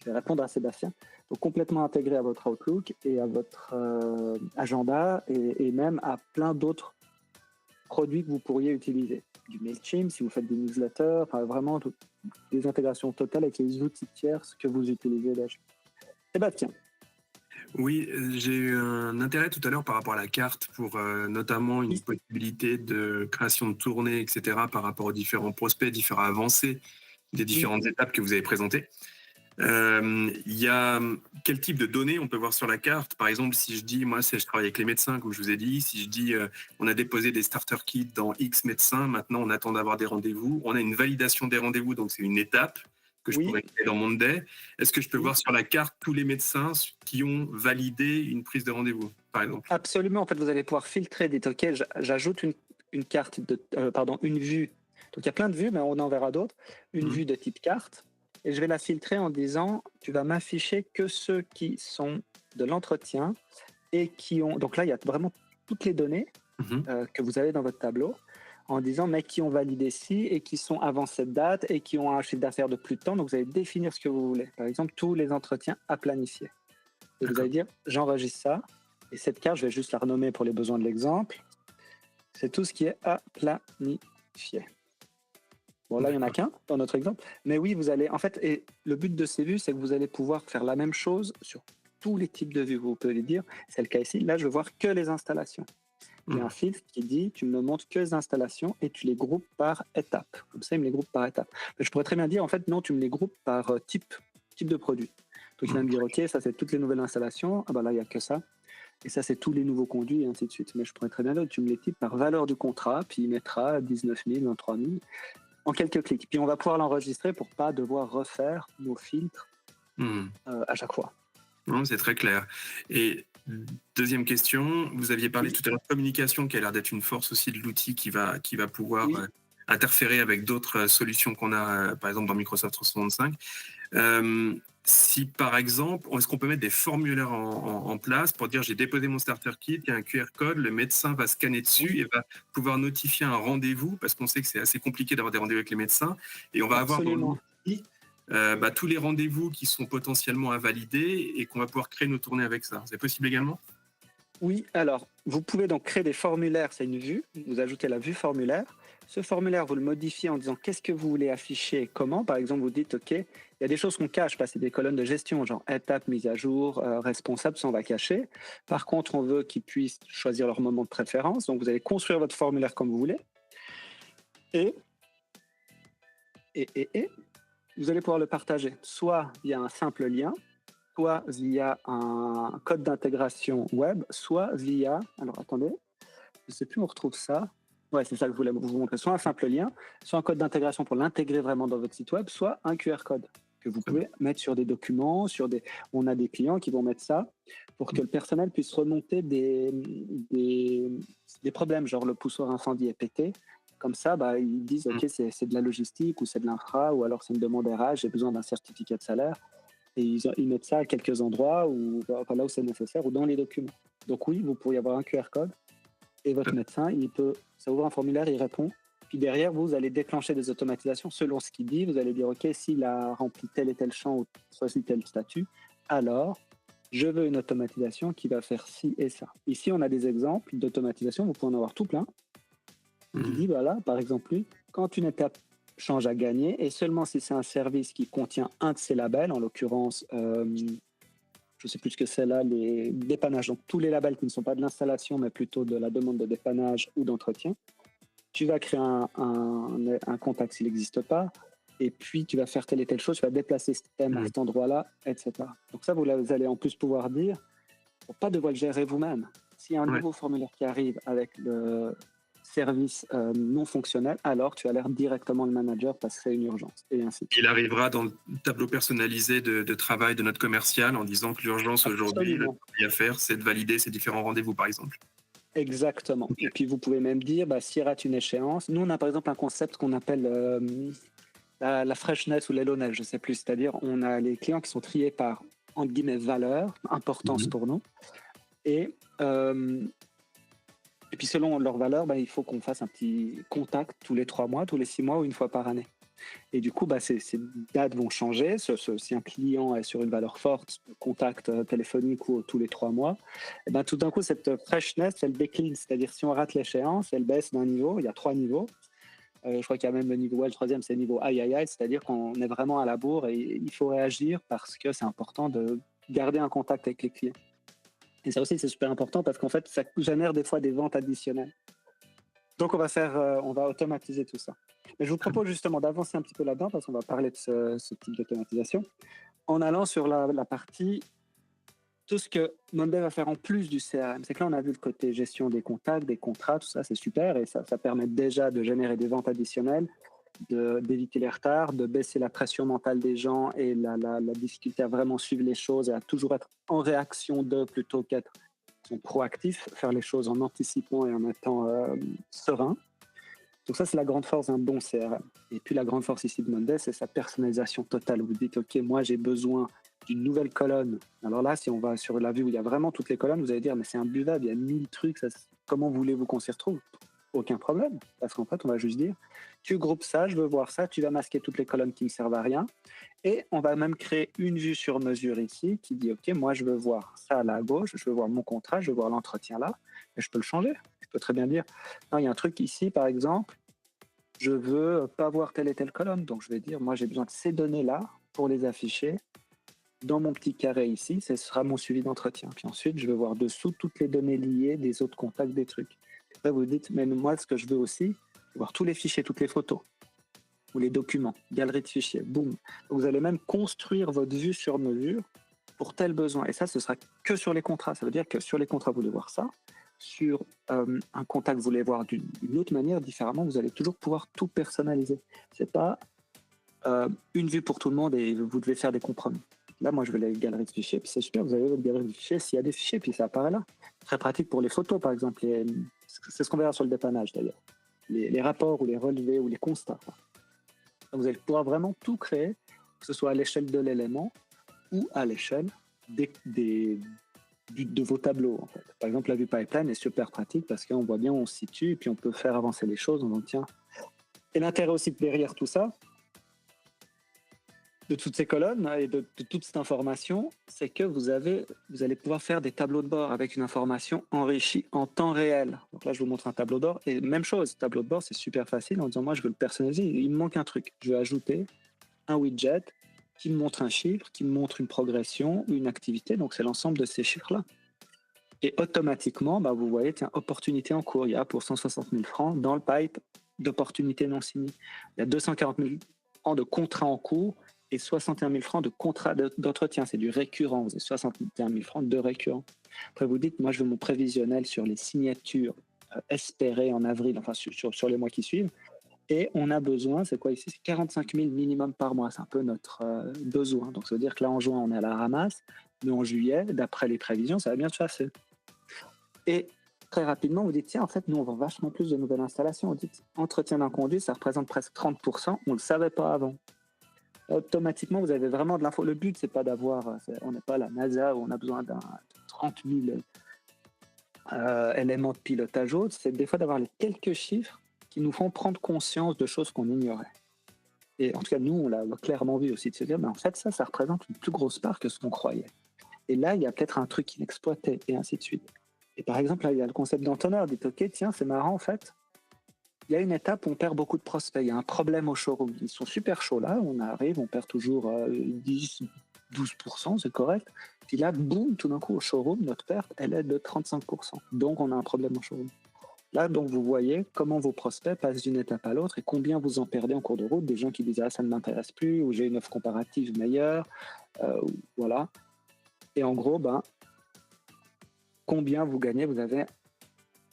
Je vais répondre à Sébastien. Donc complètement intégré à votre Outlook et à votre agenda et même à plein d'autres produits que vous pourriez utiliser. Du MailChimp, si vous faites des newsletters, vraiment des intégrations totales avec les outils tiers que vous utilisez déjà. Sébastien. Oui, j'ai eu un intérêt tout à l'heure par rapport à la carte pour notamment une possibilité de création de tournées, etc. par rapport aux différents prospects, différentes avancées des différentes étapes que vous avez présentées. Il y a quel type de données on peut voir sur la carte? Par exemple, si je dis, moi, je travaille avec les médecins, comme je vous ai dit, si je dis, on a déposé des starter kits dans X médecins, maintenant on attend d'avoir des rendez-vous, on a une validation des rendez-vous, donc c'est une étape que je pourrais créer dans Monday. Est-ce que je peux voir sur la carte tous les médecins qui ont validé une prise de rendez-vous, par exemple? Absolument. En fait, vous allez pouvoir filtrer, dites OK, j'ajoute une carte une vue. Donc il y a plein de vues, mais on en verra d'autres. Une vue de type carte. Et je vais la filtrer en disant, tu vas m'afficher que ceux qui sont de l'entretien et qui ont... Donc là, il y a vraiment toutes les données que vous avez dans votre tableau en disant, mais qui ont validé ci et qui sont avant cette date et qui ont un chiffre d'affaires de plus de temps. Donc vous allez définir ce que vous voulez. Par exemple, tous les entretiens à planifier. et vous D'accord. allez dire j'enregistre ça. Et cette carte, je vais juste la renommer pour les besoins de l'exemple. C'est tout ce qui est à planifier. Bon, là, il n'y en a D'accord. qu'un dans notre exemple. Mais oui, vous allez, en fait, et le but de ces vues, c'est que vous allez pouvoir faire la même chose sur tous les types de vues. Vous pouvez dire, c'est le cas ici, là, je veux voir que les installations. Il y a un Mmh. filtre qui dit, tu me montres que les installations et tu les groupes par étape. Comme ça, il me les groupe par étape. Mais je pourrais très bien dire, en fait, non, tu me les groupes par type de produit. Donc, il va Mmh. me dire, OK, ça, c'est toutes les nouvelles installations. Ah, bah là, il n'y a que ça. Et ça, c'est tous les nouveaux conduits, et ainsi de suite. Mais je pourrais très bien dire, tu me les types par valeur du contrat, puis il mettra 19 000, 23 000 en quelques clics. Puis on va pouvoir l'enregistrer pour pas devoir refaire nos filtres Mmh. à chaque fois. Non, c'est très clair. Et deuxième question, vous aviez parlé Oui, tout à l'heure de communication, qui a l'air d'être une force aussi de l'outil qui va pouvoir oui, interférer avec d'autres solutions qu'on a, par exemple dans Microsoft 365. Euh, si par exemple, est-ce qu'on peut mettre des formulaires en place pour dire j'ai déposé mon starter kit, il y a un QR code, le médecin va scanner dessus oui, et va pouvoir notifier un rendez-vous, parce qu'on sait que c'est assez compliqué d'avoir des rendez-vous avec les médecins, et on va avoir dans absolument. l'outil tous les rendez-vous qui sont potentiellement invalidés et qu'on va pouvoir créer nos tournées avec ça. C'est possible également? Oui, alors, vous pouvez donc créer des formulaires, c'est une vue, vous ajoutez la vue formulaire. Ce formulaire, vous le modifiez en disant qu'est-ce que vous voulez afficher et comment. Par exemple, vous dites, OK, il y a des choses qu'on cache, parce que c'est des colonnes de gestion, genre étape, mise à jour, responsable, ça on va cacher. Par contre, on veut qu'ils puissent choisir leur moment de préférence. Donc, vous allez construire votre formulaire comme vous voulez. Et, et vous allez pouvoir le partager, soit via un simple lien, soit via un code d'intégration web, soit via, alors attendez, je ne sais plus où on retrouve ça. Ouais, c'est ça que je voulais vous montrer. Soit un simple lien, soit un code d'intégration pour l'intégrer vraiment dans votre site web, soit un QR code que vous Très bien. pouvez mettre sur des documents, on a des clients qui vont mettre ça pour que le personnel puisse remonter des, des problèmes, genre le poussoir incendie est pété. Comme ça, bah, ils disent, OK, c'est de la logistique ou c'est de l'infra, ou alors c'est une demande RH, j'ai besoin d'un certificat de salaire. Et ils mettent ça à quelques endroits, ou enfin, là où c'est nécessaire, ou dans les documents. Donc oui, vous pourriez avoir un QR code et votre médecin, ça ouvre un formulaire, il répond. Puis derrière, vous allez déclencher des automatisations selon ce qu'il dit. Vous allez dire, OK, s'il a rempli tel et tel champ ou choisi tel statut, alors je veux une automatisation qui va faire ci et ça. Ici, on a des exemples d'automatisation, vous pouvez en avoir tout plein, qui dit, voilà, par exemple, lui, quand une étape change à gagner, et seulement si c'est un service qui contient un de ces labels, en l'occurrence, je ne sais plus ce que c'est là, les dépannages, donc tous les labels qui ne sont pas de l'installation, mais plutôt de la demande de dépannage ou d'entretien, tu vas créer un contact s'il n'existe pas, et puis tu vas faire telle et telle chose, tu vas déplacer ce thème à cet endroit-là, etc. Donc ça, vous allez en plus pouvoir dire, pour pas devoir le gérer vous-même. S'il y a un Ouais. nouveau formulaire qui arrive avec le service non fonctionnel, alors tu alertes directement le manager parce que c'est une urgence, et ainsi de Il suite. arrivera dans le tableau personnalisé de travail de notre commercial en disant que l'urgence aujourd'hui, le Absolument. travail à faire, c'est de valider ces différents rendez-vous, par exemple. Exactement. Ok. Et puis vous pouvez même dire, bah, s'il rate une échéance, nous on a par exemple un concept qu'on appelle la freshness ou l'élonage, je ne sais plus, c'est-à-dire on a les clients qui sont triés par, entre guillemets, valeur, importance Mhm. pour nous, et, euh, et puis selon leur valeur, bah, il faut qu'on fasse un petit contact tous les 3 mois, tous les 6 mois ou une fois par année. Et du coup, bah, ces dates vont changer. Si un client est sur une valeur forte, contact téléphonique ou tous les 3 mois, et ben, tout d'un coup, cette freshness, elle décline. C'est-à-dire, si on rate l'échéance, elle baisse d'un niveau. Il y a 3 niveaux. Je crois qu'il y a même le niveau, le troisième, c'est le niveau aïe aïe aïe, c'est-à-dire qu'on est vraiment à la bourre et il faut réagir parce que c'est important de garder un contact avec les clients. Et ça aussi, c'est super important parce qu'en fait, ça génère des fois des ventes additionnelles. Donc, on va automatiser tout ça. Mais je vous propose justement d'avancer un petit peu là-dedans parce qu'on va parler de ce type d'automatisation en allant sur la partie tout ce que Monday va faire en plus du CRM. C'est que là, on a vu le côté gestion des contacts, des contrats, tout ça, c'est super et ça permet déjà de générer des ventes additionnelles, d'éviter les retards, de baisser la pression mentale des gens et la difficulté à vraiment suivre les choses et à toujours être en réaction de plutôt qu'être proactif, faire les choses en anticipant et en étant serein. Donc ça, c'est la grande force d'un bon CRM. Et puis la grande force ici de Monday, c'est sa personnalisation totale. Vous dites, OK, moi j'ai besoin d'une nouvelle colonne. Alors là, si on va sur la vue où il y a vraiment toutes les colonnes, vous allez dire, mais c'est imbuvable, il y a 1000 trucs, comment voulez-vous qu'on s'y retrouve? aucun problème. Parce qu'en fait, on va juste dire, tu groupes ça, je veux voir ça, tu vas masquer toutes les colonnes qui ne servent à rien. Et on va même créer une vue sur mesure ici qui dit, OK, moi, je veux voir ça là à gauche, je veux voir mon contrat, je veux voir l'entretien là, et je peux le changer. Je peux très bien dire, non, il y a un truc ici, par exemple, je veux pas voir telle et telle colonne. Donc, je vais dire, moi, j'ai besoin de ces données-là pour les afficher dans mon petit carré ici. Ce sera mon suivi d'entretien. Puis ensuite, je vais voir dessous toutes les données liées des autres contacts, des trucs. Après, vous dites, mais moi, ce que je veux aussi, c'est voir tous les fichiers, toutes les photos ou les documents, galerie de fichiers, boum. Donc, vous allez même construire votre vue sur mesure pour tel besoin. Et ça, ce sera que sur les contrats. Ça veut dire que sur les contrats, vous voulez voir ça. Sur un contact, vous voulez voir d'une autre manière, différemment, vous allez toujours pouvoir tout personnaliser. C'est pas une vue pour tout le monde et vous devez faire des compromis. Là, moi, je veux la galerie de fichiers, puis c'est super, vous avez votre galerie de fichiers, s'il y a des fichiers, puis ça apparaît là. Très pratique pour les photos, par exemple. C'est ce qu'on verra sur le dépannage, d'ailleurs. Les rapports ou les relevés ou les constats. Donc, vous allez pouvoir vraiment tout créer, que ce soit à l'échelle de l'élément ou à l'échelle de vos tableaux. En fait. Par exemple, la vue pipeline est super pratique parce qu'on voit bien où on se situe et puis on peut faire avancer les choses. On en tient. Et l'intérêt aussi derrière tout ça, de toutes ces colonnes et de toute cette information, c'est que vous allez pouvoir faire des tableaux de bord avec une information enrichie en temps réel. Donc là, je vous montre un tableau de bord. Et même chose, tableau de bord, c'est super facile en disant, moi, je veux le personnaliser. Il me manque un truc. Je vais ajouter un widget qui me montre un chiffre, qui me montre une progression, une activité. Donc, c'est l'ensemble de ces chiffres-là. Et automatiquement, vous voyez, tiens, opportunité en cours. Il y a pour 160 000 francs dans le pipe d'opportunités non signées. Il y a 240 000 francs de contrats en cours et 61 000 francs de contrat d'entretien. C'est du récurrent. Vous avez 61 000 francs de récurrent. Après, vous dites, moi, je veux mon prévisionnel sur les signatures espérées en avril, enfin sur les mois qui suivent. Et on a besoin, c'est quoi ici? C'est 45 000 minimum par mois. C'est un peu notre besoin. Donc, ça veut dire que là, en juin, on est à la ramasse. Mais en juillet, d'après les prévisions, ça va bien se passer. Et très rapidement, vous dites, tiens, en fait, nous, on vend vachement plus de nouvelles installations. On dit, entretien d'un conduit, ça représente presque 30%. On ne le savait pas avant. Automatiquement, vous avez vraiment de l'info. Le but, c'est pas d'avoir, on n'est pas la NASA où on a besoin de 30 000 éléments de pilotage autres. C'est des fois d'avoir les quelques chiffres qui nous font prendre conscience de choses qu'on ignorait. Et en tout cas, nous, on l'a clairement vu aussi, de se dire, mais en fait, ça représente une plus grosse part que ce qu'on croyait. Et là, il y a peut-être un truc inexploité, et ainsi de suite. Et par exemple, là, il y a le concept d'entonneur. Dites, OK, tiens, c'est marrant, en fait. Il y a une étape où on perd beaucoup de prospects. Il y a un problème au showroom. Ils sont super chauds là. On arrive, on perd toujours 10, 12%, c'est correct. Puis là, boum, tout d'un coup, au showroom, notre perte, elle est de 35%. Donc, on a un problème au showroom. Là, donc, vous voyez comment vos prospects passent d'une étape à l'autre et combien vous en perdez en cours de route. Des gens qui disent, ah, ça ne m'intéresse plus, ou j'ai une offre comparative meilleure, voilà. Et en gros, combien vous gagnez? Vous avez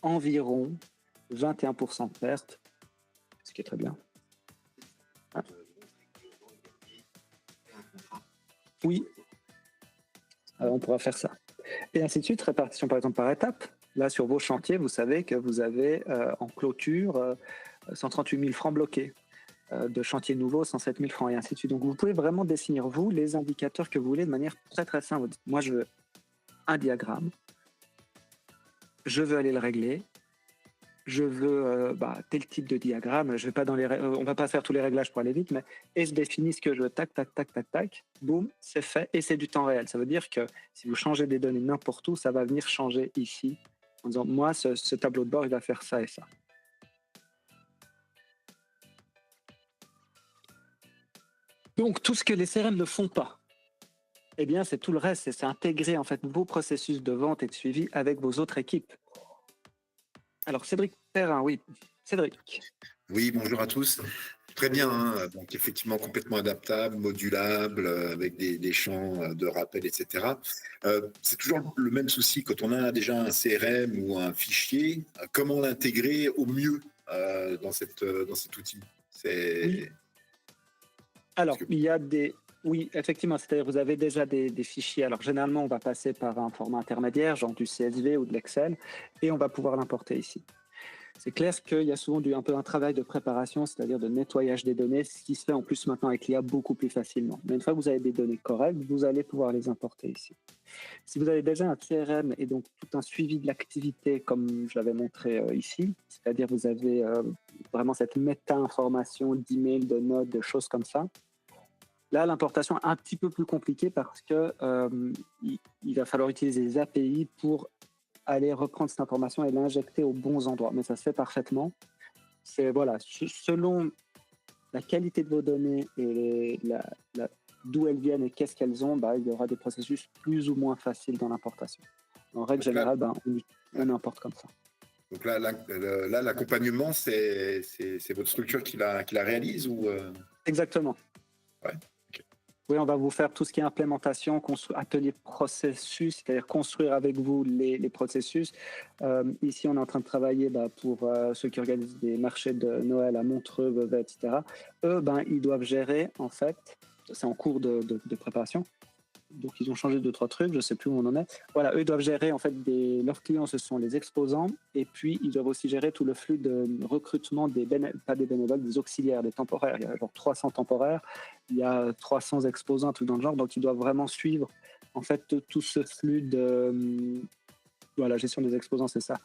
environ 21% de perte, ce qui est très bien. Ah. Oui, on pourra faire ça. Et ainsi de suite, répartition par exemple par étape. Là, sur vos chantiers, vous savez que vous avez en clôture 138 000 francs bloqués. De chantier nouveau, 107 000 francs, et ainsi de suite. Donc, vous pouvez vraiment dessiner, vous, les indicateurs que vous voulez de manière très, très simple. Vous dites, moi, je veux un diagramme. Je veux aller le régler. Je veux tel type de diagramme. Je vais pas on va pas faire tous les réglages pour aller vite, mais et je définis ce que je veux. Tac, tac, tac, tac, tac. Boum, c'est fait. Et c'est du temps réel. Ça veut dire que si vous changez des données n'importe où, ça va venir changer ici. En disant, moi, ce tableau de bord, il va faire ça et ça. Donc, tout ce que les CRM ne font pas, eh bien, c'est tout le reste. C'est intégrer en fait vos processus de vente et de suivi avec vos autres équipes. Alors, Cédric Perrin, oui. Cédric. Oui, bonjour à tous. Très bien, hein. Donc effectivement complètement adaptable, modulable, avec des champs de rappel, etc. C'est toujours le même souci quand on a déjà un CRM ou un fichier, comment l'intégrer au mieux dans cet outil. Oui. Alors, il y a des... Oui, effectivement, c'est-à-dire vous avez déjà des fichiers. Alors, généralement, on va passer par un format intermédiaire, genre du CSV ou de l'Excel, et on va pouvoir l'importer ici. C'est clair qu'il y a souvent un peu un travail de préparation, c'est-à-dire de nettoyage des données, ce qui se fait en plus maintenant avec l'IA beaucoup plus facilement. Mais une fois que vous avez des données correctes, vous allez pouvoir les importer ici. Si vous avez déjà un CRM et donc tout un suivi de l'activité, comme je l'avais montré ici, c'est-à-dire vous avez vraiment cette méta-information d'emails, de notes, de choses comme ça, là, l'importation est un petit peu plus compliquée parce que il va falloir utiliser les API pour aller reprendre cette information et l'injecter aux bons endroits. Mais ça se fait parfaitement. C'est voilà, selon la qualité de vos données et d'où elles viennent et qu'est-ce qu'elles ont, il y aura des processus plus ou moins faciles dans l'importation. En règle générale, on importe comme ça. Donc là, l'accompagnement, c'est votre structure qui la réalise ou Exactement. Ouais. Oui, on va vous faire tout ce qui est implémentation, atelier processus, c'est-à-dire construire avec vous les processus. Ici, on est en train de travailler pour ceux qui organisent des marchés de Noël à Montreux, Vevey, etc. Eux, ils doivent gérer, en fait, c'est en cours de préparation. Donc, ils ont changé 2-3 trucs, je ne sais plus où on en est. Voilà, eux doivent gérer, en fait, leurs clients, ce sont les exposants. Et puis, ils doivent aussi gérer tout le flux de recrutement pas des bénévoles, des auxiliaires, des temporaires. Il y a genre 300 temporaires, il y a 300 exposants, tout dans le genre. Donc, ils doivent vraiment suivre, en fait, tout ce flux de... Voilà, gestion des exposants, c'est ça.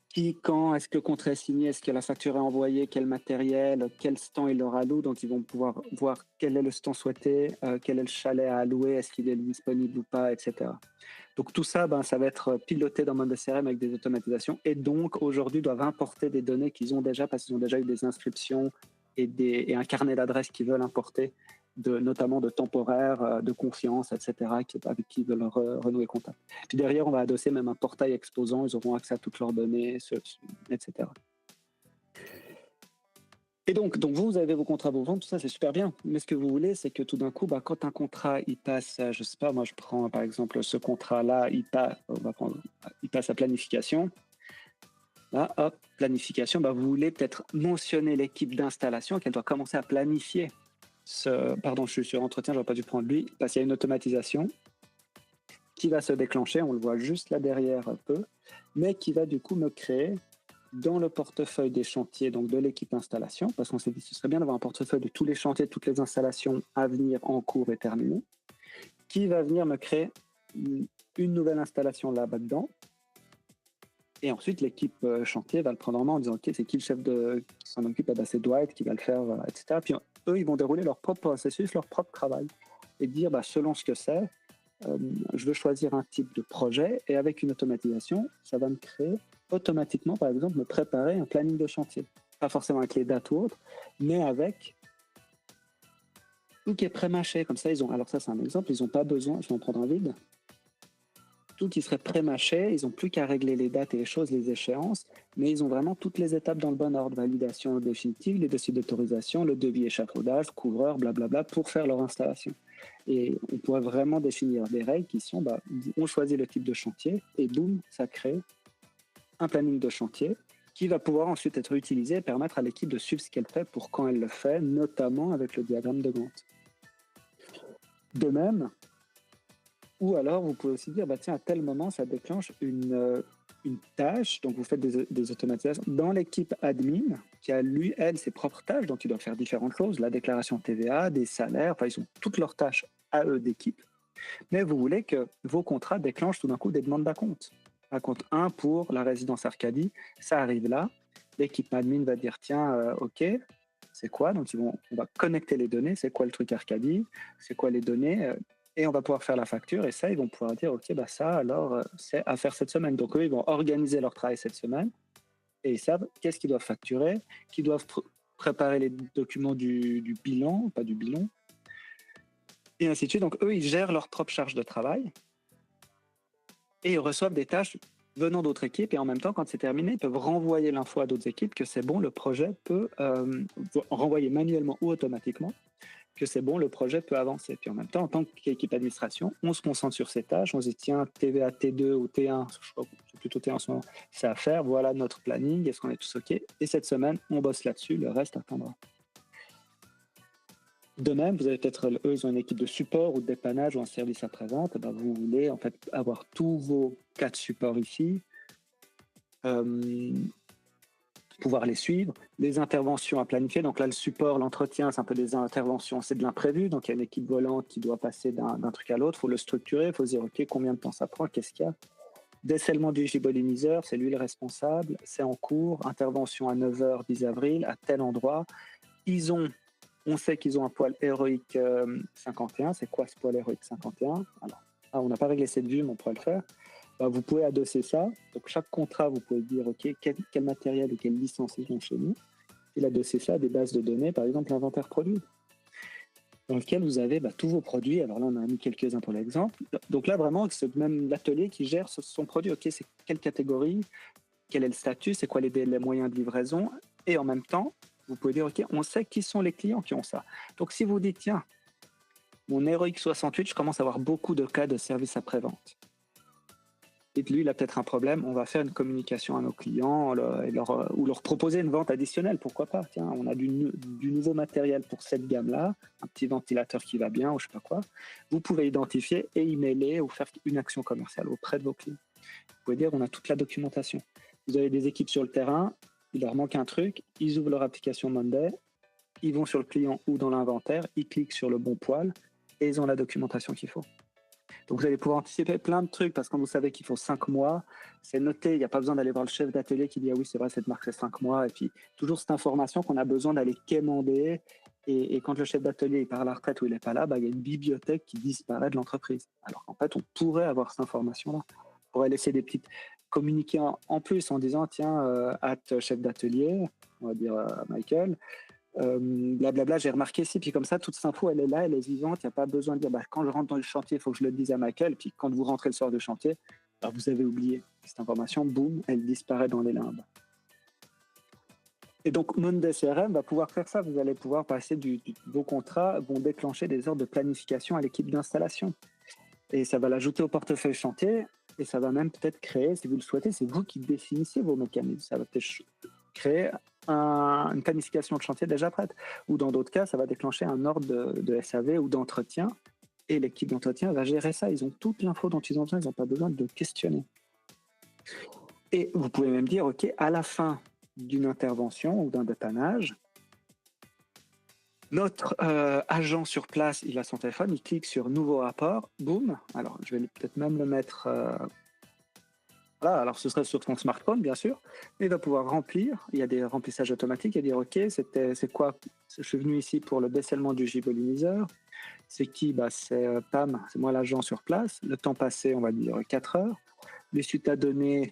Qui, quand, est-ce que le contrat est signé, est-ce que la facture est envoyée, quel matériel, quel stand il leur alloue, donc ils vont pouvoir voir quel est le stand souhaité, quel est le chalet à allouer, est-ce qu'il est disponible ou pas, etc. Donc tout ça, ça va être piloté dans Monday CRM avec des automatisations et donc aujourd'hui doivent importer des données qu'ils ont déjà parce qu'ils ont déjà eu des inscriptions et un carnet d'adresses qu'ils veulent importer, notamment de temporaires, de confiance, etc., avec qui ils veulent renouer contact. Puis derrière, on va adosser même un portail exposant, ils auront accès à toutes leurs données, etc. Et donc vous avez vos contrats, vos ventes, tout ça, c'est super bien. Mais ce que vous voulez, c'est que tout d'un coup, quand un contrat, il passe, je sais pas, moi je prends par exemple ce contrat-là, il passe à planification. Là, hop, planification, vous voulez peut-être mentionner l'équipe d'installation qu'elle doit commencer à planifier. Pardon, je suis sur entretien, j'aurais pas dû prendre lui, parce qu'il y a une automatisation qui va se déclencher, on le voit juste là derrière un peu, mais qui va du coup me créer dans le portefeuille des chantiers, donc de l'équipe installation, parce qu'on s'est dit que ce serait bien d'avoir un portefeuille de tous les chantiers, toutes les installations à venir en cours et terminées, qui va venir me créer une nouvelle installation là-dedans. Et ensuite, l'équipe chantier va le prendre en main en disant « Ok, c'est qui le chef qui s'en occupe ?» C'est Dwight qui va le faire, etc. Puis eux, ils vont dérouler leur propre processus, leur propre travail. Et dire, selon ce que c'est, je veux choisir un type de projet. Et avec une automatisation, ça va me créer automatiquement, par exemple, me préparer un planning de chantier. Pas forcément avec les dates ou autres, mais avec tout qui est pré-mâché. Comme ça, alors ça, c'est un exemple, ils n'ont pas besoin, je vais en prendre un vide. Tout qui serait pré-mâché, ils n'ont plus qu'à régler les dates et les choses, les échéances, mais ils ont vraiment toutes les étapes dans le bon ordre, validation définitive, les dossiers d'autorisation, le devis échafaudage, couvreur, blablabla, pour faire leur installation. Et on pourrait vraiment définir des règles qui sont, on choisit le type de chantier, et boum, ça crée un planning de chantier qui va pouvoir ensuite être utilisé et permettre à l'équipe de suivre ce qu'elle fait pour quand elle le fait, notamment avec le diagramme de Gantt. De même, ou alors, vous pouvez aussi dire, tiens, à tel moment, ça déclenche une tâche, donc vous faites des automatisations dans l'équipe admin, qui a, lui, elle, ses propres tâches, donc ils doivent faire différentes choses, la déclaration TVA, des salaires, ils ont toutes leurs tâches à eux d'équipe, mais vous voulez que vos contrats déclenchent tout d'un coup des demandes d'acompte. Acompte 1 pour la résidence Arcadie, ça arrive là, l'équipe admin va dire, tiens, ok, c'est quoi? Donc on va connecter les données, c'est quoi le truc Arcadie, c'est quoi les données et on va pouvoir faire la facture, et ça, ils vont pouvoir dire, OK, ça, alors, c'est à faire cette semaine. Donc, eux, ils vont organiser leur travail cette semaine, et ils savent qu'est-ce qu'ils doivent facturer, qu'ils doivent préparer les documents du bilan, pas du bilan, et ainsi de suite. Donc, eux, ils gèrent leur propre charge de travail, et ils reçoivent des tâches venant d'autres équipes, et en même temps, quand c'est terminé, ils peuvent renvoyer l'info à d'autres équipes que c'est bon, le projet peut renvoyer manuellement ou automatiquement, que c'est bon, le projet peut avancer. Puis en même temps, en tant qu'équipe administration, on se concentre sur ces tâches, on se dit, tiens, TVA T2 ou T1, je crois que c'est plutôt T1 en ce moment, c'est à faire, voilà notre planning, est-ce qu'on est tous OK? Et cette semaine, on bosse là-dessus, le reste attendra. De même, vous avez peut-être, eux, ils ont une équipe de support ou de dépannage ou un service après-vente, vous voulez en fait avoir tous vos cas de support ici, pouvoir les suivre, les interventions à planifier. Donc là, le support, l'entretien, c'est un peu des interventions, c'est de l'imprévu. Donc il y a une équipe volante qui doit passer d'un truc à l'autre. Il faut le structurer, il faut se dire, OK, combien de temps ça prend, qu'est-ce qu'il y a. Décèlement du giboliniseur, c'est lui le responsable, c'est en cours. Intervention à 9h, 10 avril, à tel endroit. On sait qu'ils ont un poil héroïque 51. C'est quoi ce poil héroïque 51? Alors, on n'a pas réglé cette vue, mais on pourrait le faire. Vous pouvez adosser ça. Donc, chaque contrat, vous pouvez dire OK, quel matériel ou quelle licence ils ont chez nous. Et l'adosser ça à des bases de données, par exemple l'inventaire produit, dans lequel vous avez tous vos produits. Alors là, on a mis quelques-uns pour l'exemple. Donc là, vraiment, c'est même l'atelier qui gère son produit. OK, c'est quelle catégorie, quel est le statut, c'est quoi les moyens de livraison. Et en même temps, vous pouvez dire, OK, on sait qui sont les clients qui ont ça. Donc si vous dites, tiens, mon Heroic 68, je commence à avoir beaucoup de cas de service après-vente. Et lui, il a peut-être un problème, on va faire une communication à nos clients ou leur proposer une vente additionnelle, pourquoi pas. Tiens, on a du nouveau matériel pour cette gamme-là, un petit ventilateur qui va bien ou je sais pas quoi. Vous pouvez identifier et emailer ou faire une action commerciale auprès de vos clients. Vous pouvez dire, on a toute la documentation. Vous avez des équipes sur le terrain, il leur manque un truc, ils ouvrent leur application Monday, ils vont sur le client ou dans l'inventaire, ils cliquent sur le bon poil et ils ont la documentation qu'il faut. Donc vous allez pouvoir anticiper plein de trucs parce que quand vous savez qu'il faut 5 mois, c'est noté, il n'y a pas besoin d'aller voir le chef d'atelier qui dit ah oui c'est vrai cette marque c'est 5 mois et puis toujours cette information qu'on a besoin d'aller quémander et quand le chef d'atelier part à la retraite ou il n'est pas là, il y a une bibliothèque qui disparaît de l'entreprise. Alors qu'en fait on pourrait avoir cette information-là. On pourrait laisser des petites communiquer en plus en disant tiens chef d'atelier, on va dire Michael, blablabla, j'ai remarqué ici, puis comme ça, toute cette info, elle est là, elle est vivante, il n'y a pas besoin de dire, quand je rentre dans le chantier, il faut que je le dise à Michael, puis quand vous rentrez le soir de chantier, vous avez oublié cette information, boum, elle disparaît dans les limbes. Et donc, Monday CRM va pouvoir faire ça, vous allez pouvoir passer vos contrats, vont déclencher des ordres de planification à l'équipe d'installation. Et ça va l'ajouter au portefeuille chantier, et ça va même peut-être créer, si vous le souhaitez, c'est vous qui définissez vos mécanismes, ça va peut-être créer une planification de chantier déjà prête. Ou dans d'autres cas, ça va déclencher un ordre de SAV ou d'entretien. Et l'équipe d'entretien va gérer ça. Ils ont toute l'info dont ils ont besoin. Ils n'ont pas besoin de questionner. Et vous pouvez même dire, OK, à la fin d'une intervention ou d'un dépannage, notre agent sur place, il a son téléphone, il clique sur nouveau rapport, boum. Alors, je vais peut-être même le mettre... Voilà, alors ce serait sur son smartphone, bien sûr. Il va pouvoir remplir. Il y a des remplissages automatiques et dire OK, c'est quoi? Je suis venu ici pour le décèlement du giboliniseur. C'est qui? C'est Pam, c'est moi l'agent sur place. Le temps passé, on va dire 4 heures. Les suites à donner,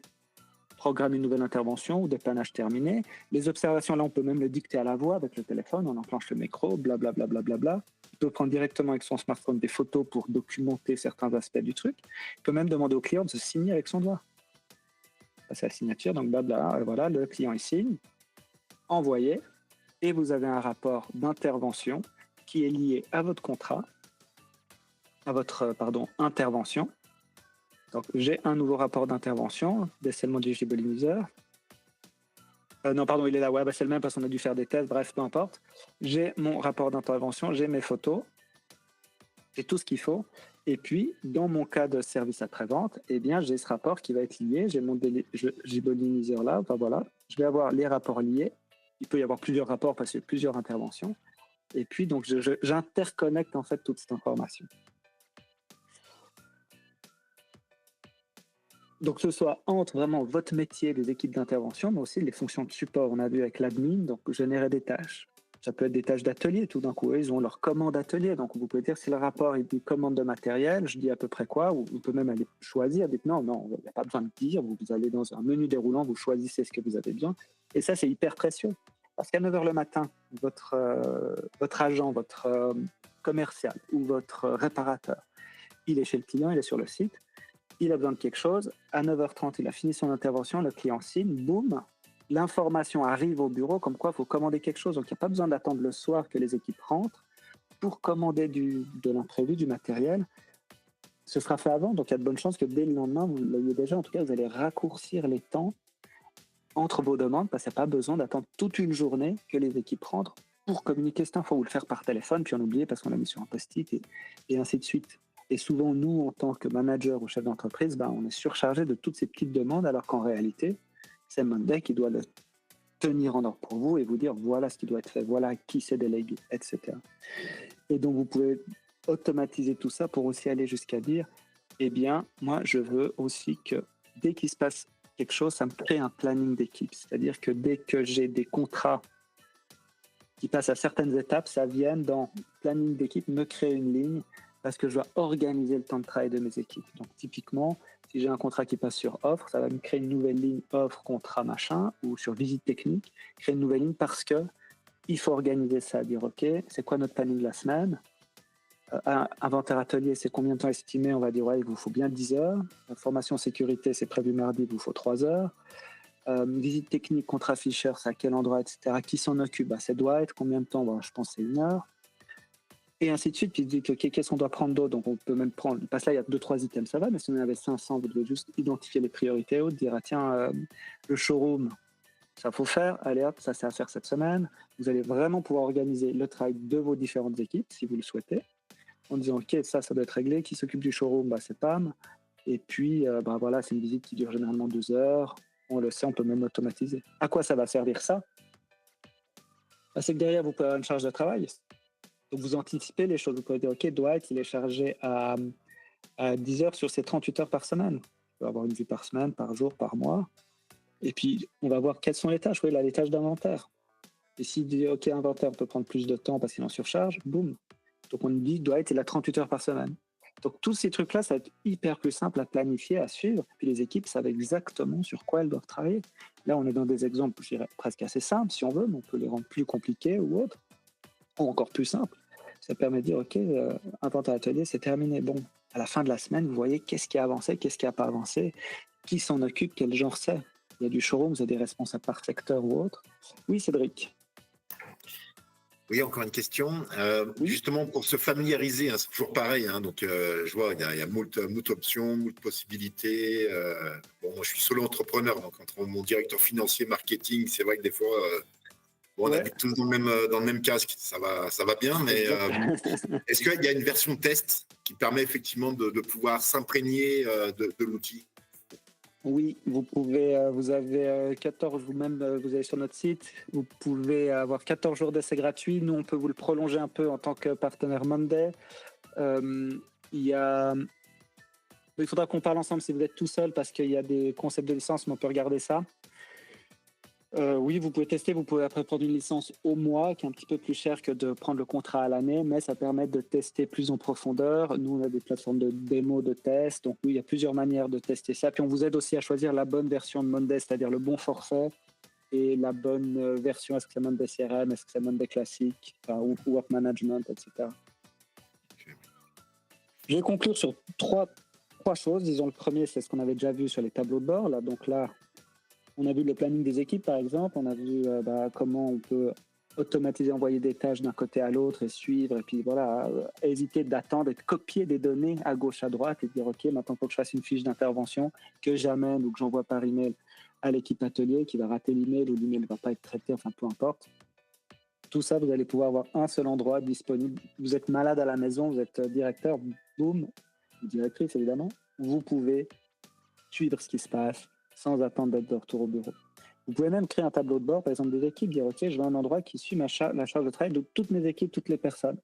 programme une nouvelle intervention ou dépannage terminé. Les observations, là, on peut même le dicter à la voix avec le téléphone. On enclenche le micro, blablabla. Il peut prendre directement avec son smartphone des photos pour documenter certains aspects du truc. Il peut même demander au client de se signer avec son doigt. C'est la signature, donc blabla, voilà, le client il signe, envoyé, et vous avez un rapport d'intervention qui est lié à votre contrat, à votre intervention. Donc j'ai un nouveau rapport d'intervention, décèlement du giboliniseur. Non, pardon, il est là, ouais, c'est le même parce qu'on a dû faire des tests, bref, peu importe. J'ai mon rapport d'intervention, j'ai mes photos, j'ai tout ce qu'il faut. Et puis, dans mon cas de service après-vente, j'ai ce rapport qui va être lié. J'ai mon giboliniseur là. Voilà. Je vais avoir les rapports liés. Il peut y avoir plusieurs rapports parce qu'il y a plusieurs interventions. Et puis, donc, j'interconnecte en fait toute cette information. Donc, que ce soit entre vraiment votre métier, les équipes d'intervention, mais aussi les fonctions de support. On a vu avec l'admin, donc générer des tâches. Ça peut être des tâches d'atelier, tout d'un coup. Ils ont leur commande atelier. Donc, vous pouvez dire, si le rapport il dit commande de matériel, je dis à peu près quoi, ou on peut même aller choisir, dire non, il n'y a pas besoin de dire. Vous allez dans un menu déroulant, vous choisissez ce que vous avez besoin. Et ça, c'est hyper précieux. Parce qu'à 9h le matin, votre agent, votre commercial ou votre réparateur, il est chez le client, il est sur le site, il a besoin de quelque chose. À 9h30, il a fini son intervention, le client signe, boum. L'information arrive au bureau comme quoi il faut commander quelque chose. Donc, il n'y a pas besoin d'attendre le soir que les équipes rentrent pour commander de l'imprévu, du matériel. Ce sera fait avant, donc il y a de bonnes chances que dès le lendemain, vous l'ayez déjà. En tout cas, vous allez raccourcir les temps entre vos demandes parce qu'il n'y a pas besoin d'attendre toute une journée que les équipes rentrent pour communiquer cette info ou le faire par téléphone, puis on oublie parce qu'on l'a mis sur un post-it et ainsi de suite. Et souvent, nous, en tant que manager ou chef d'entreprise, on est surchargé de toutes ces petites demandes alors qu'en réalité, c'est Monday qui doit tenir en ordre pour vous et vous dire voilà ce qui doit être fait, voilà à qui c'est délégué, etc. Et donc vous pouvez automatiser tout ça pour aussi aller jusqu'à dire eh bien, moi, je veux aussi que dès qu'il se passe quelque chose, ça me crée un planning d'équipe. C'est-à-dire que dès que j'ai des contrats qui passent à certaines étapes, ça vienne dans le planning d'équipe me créer une ligne parce que je dois organiser le temps de travail de mes équipes. Donc, typiquement, si j'ai un contrat qui passe sur offre, ça va me créer une nouvelle ligne offre, contrat, machin, ou sur visite technique, créer une nouvelle ligne parce que il faut organiser ça, dire OK, c'est quoi notre planning de la semaine? Inventaire atelier, c'est combien de temps estimé? On va dire, ouais, il vous faut bien 10 heures. Formation sécurité, c'est prévu mardi, il vous faut 3 heures. Visite technique, contrat Fisher, c'est à quel endroit, etc. Qui s'en occupe? Bah, ça doit être combien de temps? Bah, je pense que c'est 1 heure. Et ainsi de suite. Puis, dit, OK, qu'est-ce qu'on doit prendre d'autre? Donc, on peut même prendre, parce que là, il y a 2-3 items, ça va, mais si on en avait 500, vous devez juste identifier les priorités hautes, dire, ah, tiens, le showroom, ça faut faire, allez hop, ça c'est à faire cette semaine. Vous allez vraiment pouvoir organiser le travail de vos différentes équipes, si vous le souhaitez, en disant ok, ça doit être réglé. Qui s'occupe du showroom? Bah, c'est Pam. Et puis, voilà, c'est une visite qui dure généralement 2 heures. On le sait, on peut même automatiser. À quoi ça va servir ça? Bah, c'est que derrière, vous pouvez avoir une charge de travail. Donc, vous anticipez les choses. Vous pouvez dire ok, Dwight, il est chargé à 10 heures sur ses 38 heures par semaine. Il peut avoir une vue par semaine, par jour, par mois. Et puis, on va voir quelles sont les tâches. Oui, là, les tâches d'inventaire. Et s'il dit ok, inventaire peut prendre plus de temps parce qu'il en surcharge, boum. Donc, on dit, Dwight, il a 38 heures par semaine. Donc, tous ces trucs-là, ça va être hyper plus simple à planifier, à suivre. Puis les équipes savent exactement sur quoi elles doivent travailler. Là, on est dans des exemples, je dirais, presque assez simples, si on veut, mais on peut les rendre plus compliqués ou autres, ou encore plus simples. Ça permet de dire, OK, inventaire atelier, c'est terminé. Bon, à la fin de la semaine, vous voyez qu'est-ce qui a avancé, qu'est-ce qui n'a pas avancé, qui s'en occupe, quel genre c'est. Il y a du showroom, vous avez des responsables par secteur ou autre. Oui, Cédric. Oui, encore une question. Justement, pour se familiariser, hein, c'est toujours pareil. Hein, donc, je vois, il y a moult options, moult possibilités. Bon, moi, je suis solo entrepreneur, donc entre mon directeur financier, marketing, c'est vrai que des fois, on habite tous dans le même casque. Ça va bien, mais est-ce qu'il y a une version test qui permet effectivement de pouvoir s'imprégner de l'outil? Oui, vous pouvez, vous avez 14, vous-même, vous allez sur notre site, vous pouvez avoir 14 jours d'essai gratuit. Nous, on peut vous le prolonger un peu en tant que partenaire Monday. Il faudra qu'on parle ensemble si vous êtes tout seul parce qu'il y a des concepts de licence, mais on peut regarder ça. Oui, vous pouvez tester, vous pouvez après prendre une licence au mois, qui est un petit peu plus cher que de prendre le contrat à l'année, mais ça permet de tester plus en profondeur. Nous, on a des plateformes de démo, de test, donc oui, il y a plusieurs manières de tester ça. Puis on vous aide aussi à choisir la bonne version de Monday, c'est-à-dire le bon forfait et la bonne version. Est-ce que c'est Monday CRM, est-ce que c'est Monday classique, ou Work Management, etc. Je vais conclure sur trois choses. Disons, le premier, c'est ce qu'on avait déjà vu sur les tableaux de bord. Là, donc là, on a vu le planning des équipes, par exemple. On a vu comment on peut automatiser, envoyer des tâches d'un côté à l'autre et suivre. Et puis voilà, éviter d'attendre et de copier des données à gauche, à droite et de dire, OK, maintenant, il faut que je fasse une fiche d'intervention que j'amène ou que j'envoie par email à l'équipe atelier qui va rater l'email ou l'email ne va pas être traité, enfin, peu importe. Tout ça, vous allez pouvoir avoir un seul endroit disponible. Vous êtes malade à la maison, vous êtes directeur, boum, ou directrice, évidemment. Vous pouvez suivre ce qui se passe sans attendre d'être de retour au bureau. Vous pouvez même créer un tableau de bord, par exemple des équipes, dire OK, je veux un endroit qui suit la charge de travail de toutes mes équipes, toutes les personnes.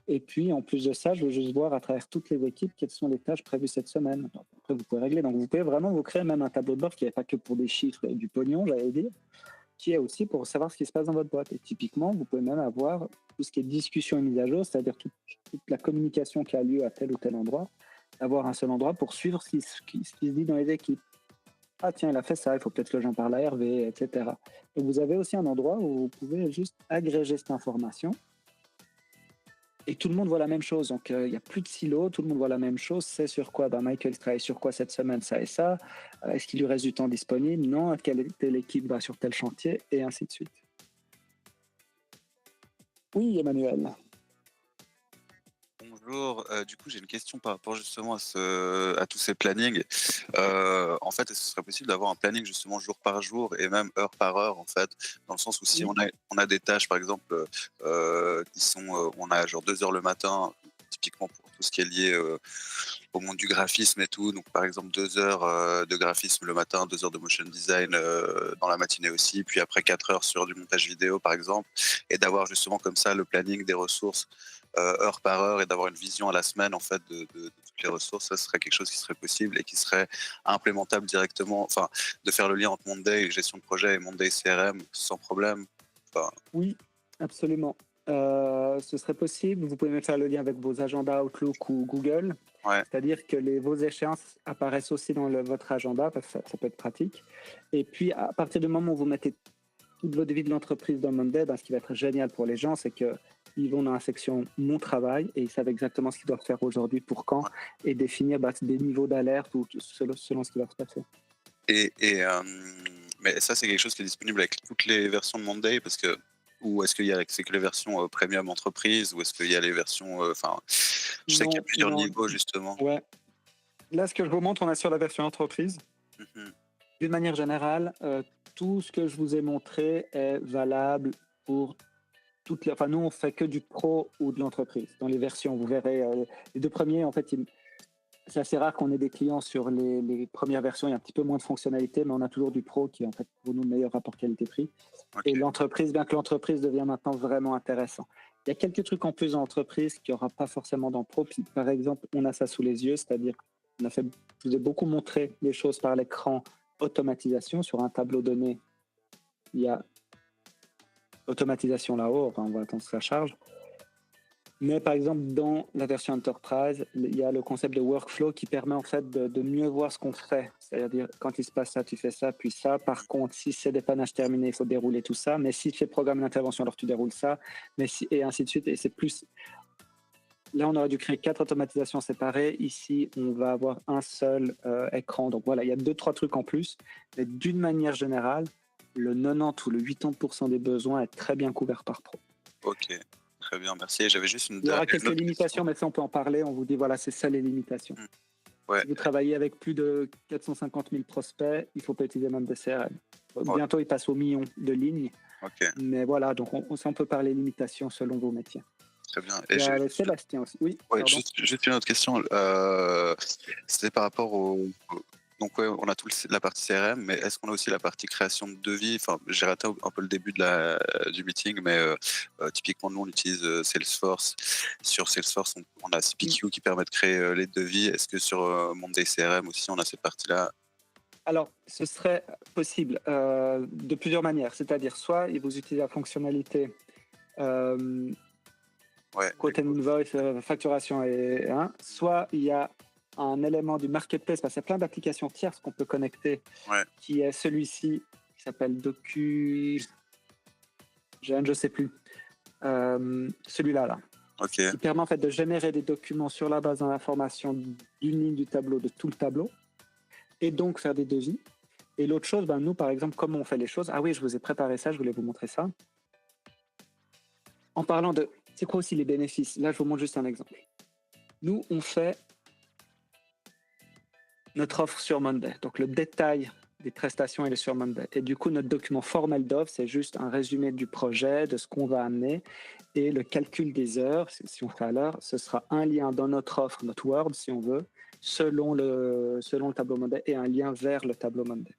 Et puis, en plus de ça, je veux juste voir à travers toutes les équipes quelles sont les tâches prévues cette semaine. Donc, après, vous pouvez régler. Donc, vous pouvez vraiment vous créer même un tableau de bord qui n'est pas que pour des chiffres et du pognon, j'allais dire, qui est aussi pour savoir ce qui se passe dans votre boîte. Et typiquement, vous pouvez même avoir tout ce qui est discussion et mise à jour, c'est-à-dire toute la communication qui a lieu à tel ou tel endroit, avoir un seul endroit pour suivre ce qui se dit dans les équipes. Ah tiens, il a fait ça, il faut peut-être que j'en parle à Hervé, etc. Donc vous avez aussi un endroit où vous pouvez juste agréger cette information et tout le monde voit la même chose. Donc il n'y a plus de silos, tout le monde voit la même chose. C'est sur quoi Michael travaille sur quoi cette semaine, ça et ça. Est-ce qu'il lui reste du temps disponible? Non. Telle équipe va sur tel chantier et ainsi de suite. Oui, Emmanuel. Bonjour, du coup j'ai une question par rapport justement à tous ces plannings. En fait, est-ce que ce serait possible d'avoir un planning justement jour par jour et même heure par heure en fait, dans le sens où si on a des tâches par exemple qui sont, on a genre 2 heures le matin, typiquement pour tout ce qui est lié au monde du graphisme et tout. Donc, par exemple, 2 heures de graphisme le matin, 2 heures de motion design dans la matinée aussi, puis après 4 heures sur du montage vidéo, par exemple, et d'avoir justement comme ça le planning des ressources heure par heure et d'avoir une vision à la semaine en fait de toutes les ressources, ça serait quelque chose qui serait possible et qui serait implémentable directement, enfin, de faire le lien entre Monday, gestion de projet, et Monday CRM sans problème. Enfin, Oui, absolument. Ce serait possible. Vous pouvez même faire le lien avec vos agendas Outlook ou Google. ouais, C'est-à-dire que vos échéances apparaissent aussi dans votre agenda, parce que ça peut être pratique. Et puis, à partir du moment où vous mettez toute votre vie de l'entreprise dans Monday, ce qui va être génial pour les gens, c'est qu'ils vont dans la section Mon travail et ils savent exactement ce qu'ils doivent faire aujourd'hui, pour quand, ouais. et définir des niveaux d'alerte ou selon ce qui va se passer. Et mais ça, c'est quelque chose qui est disponible avec toutes les versions de Monday parce que ou est-ce qu'il y a c'est que les versions premium entreprise ou est-ce qu'il y a les versions enfin, je sais qu'il y a Non, plusieurs non, niveaux justement. ouais. Là, ce que je vous montre, on est sur la version entreprise. Mmh. D'une manière générale, tout ce que je vous ai montré est valable pour toutes les. Enfin, nous, on fait que du pro ou de l'entreprise. Dans les versions, vous verrez, les deux premiers, en fait, c'est assez rare qu'on ait des clients sur les premières versions. Il y a un petit peu moins de fonctionnalités, mais on a toujours du pro qui est en fait pour nous le meilleur rapport qualité-prix. Et OK. l'entreprise, bien que l'entreprise devient maintenant vraiment intéressant. Il y a quelques trucs en plus dans l'entreprise qu'il n'y aura pas forcément dans le pro. Puis, par exemple, on a ça sous les yeux, c'est-à-dire je vous ai beaucoup montré les choses par l'écran automatisation sur un tableau donné. Il y a automatisation là-haut, enfin, on va attendre que ça charge. Mais par exemple, dans la version Enterprise, il y a le concept de workflow qui permet en fait de mieux voir ce qu'on fait. C'est-à-dire, quand il se passe ça, tu fais ça, puis ça. Par contre, si c'est des panaches terminés, il faut dérouler tout ça. Mais si tu fais programme d'intervention, alors tu déroules ça. Mais et ainsi de suite. Et c'est plus. Là, on aurait dû créer 4 automatisations séparées. Ici, on va avoir un seul écran. Donc voilà, il y a 2-3 trucs en plus. Mais d'une manière générale, le 90 ou le 80% des besoins est très bien couvert par Pro. OK, très bien, merci. Et j'avais juste Il y aura quelques autre limitations, question. mais ça, on peut en parler. On vous dit, voilà, c'est ça les limitations. Ouais, Si vous travaillez avec plus de 450 000 prospects, il ne faut pas utiliser même de CRM. ouais, Bientôt, il passe au million de lignes. OK, Mais voilà, donc on peut parler limitations selon vos métiers. très bien. Il Et y j'ai a Sébastien aussi. Oui, ouais, pardon. juste une autre question, c'était par rapport donc ouais, on a la partie CRM, mais est-ce qu'on a aussi la partie création de devis? Enfin, j'ai raté un peu le début du meeting, mais typiquement, nous, on utilise Salesforce. Sur Salesforce, on a CPQ qui permet de créer les devis. Est-ce que sur Monday CRM aussi, on a cette partie-là? Alors, ce serait possible de plusieurs manières. C'est-à-dire, soit vous utilisez la fonctionnalité Ouais, quote and invoice, facturation soit il y a un élément du marketplace, parce qu'il y a plein d'applications tierces qu'on peut connecter, ouais, qui est celui-ci, qui s'appelle je ne sais plus, celui-là, là, OK, qui permet en fait de générer des documents sur la base d'informations d'une ligne du tableau, de tout le tableau, et donc faire des devis. Et l'autre chose, nous, par exemple, comment on fait les choses. Ah oui, je vous ai préparé ça, je voulais vous montrer ça. En parlant de, c'est quoi aussi les bénéfices? Là, je vous montre juste un exemple. Nous, on fait notre offre sur Monday. Donc, le détail des prestations, il est sur Monday. Et du coup, notre document formel d'offre, c'est juste un résumé du projet, de ce qu'on va amener. Et le calcul des heures, si on fait à l'heure, ce sera un lien dans notre offre, notre Word, si on veut, selon le tableau Monday, et un lien vers le tableau Monday.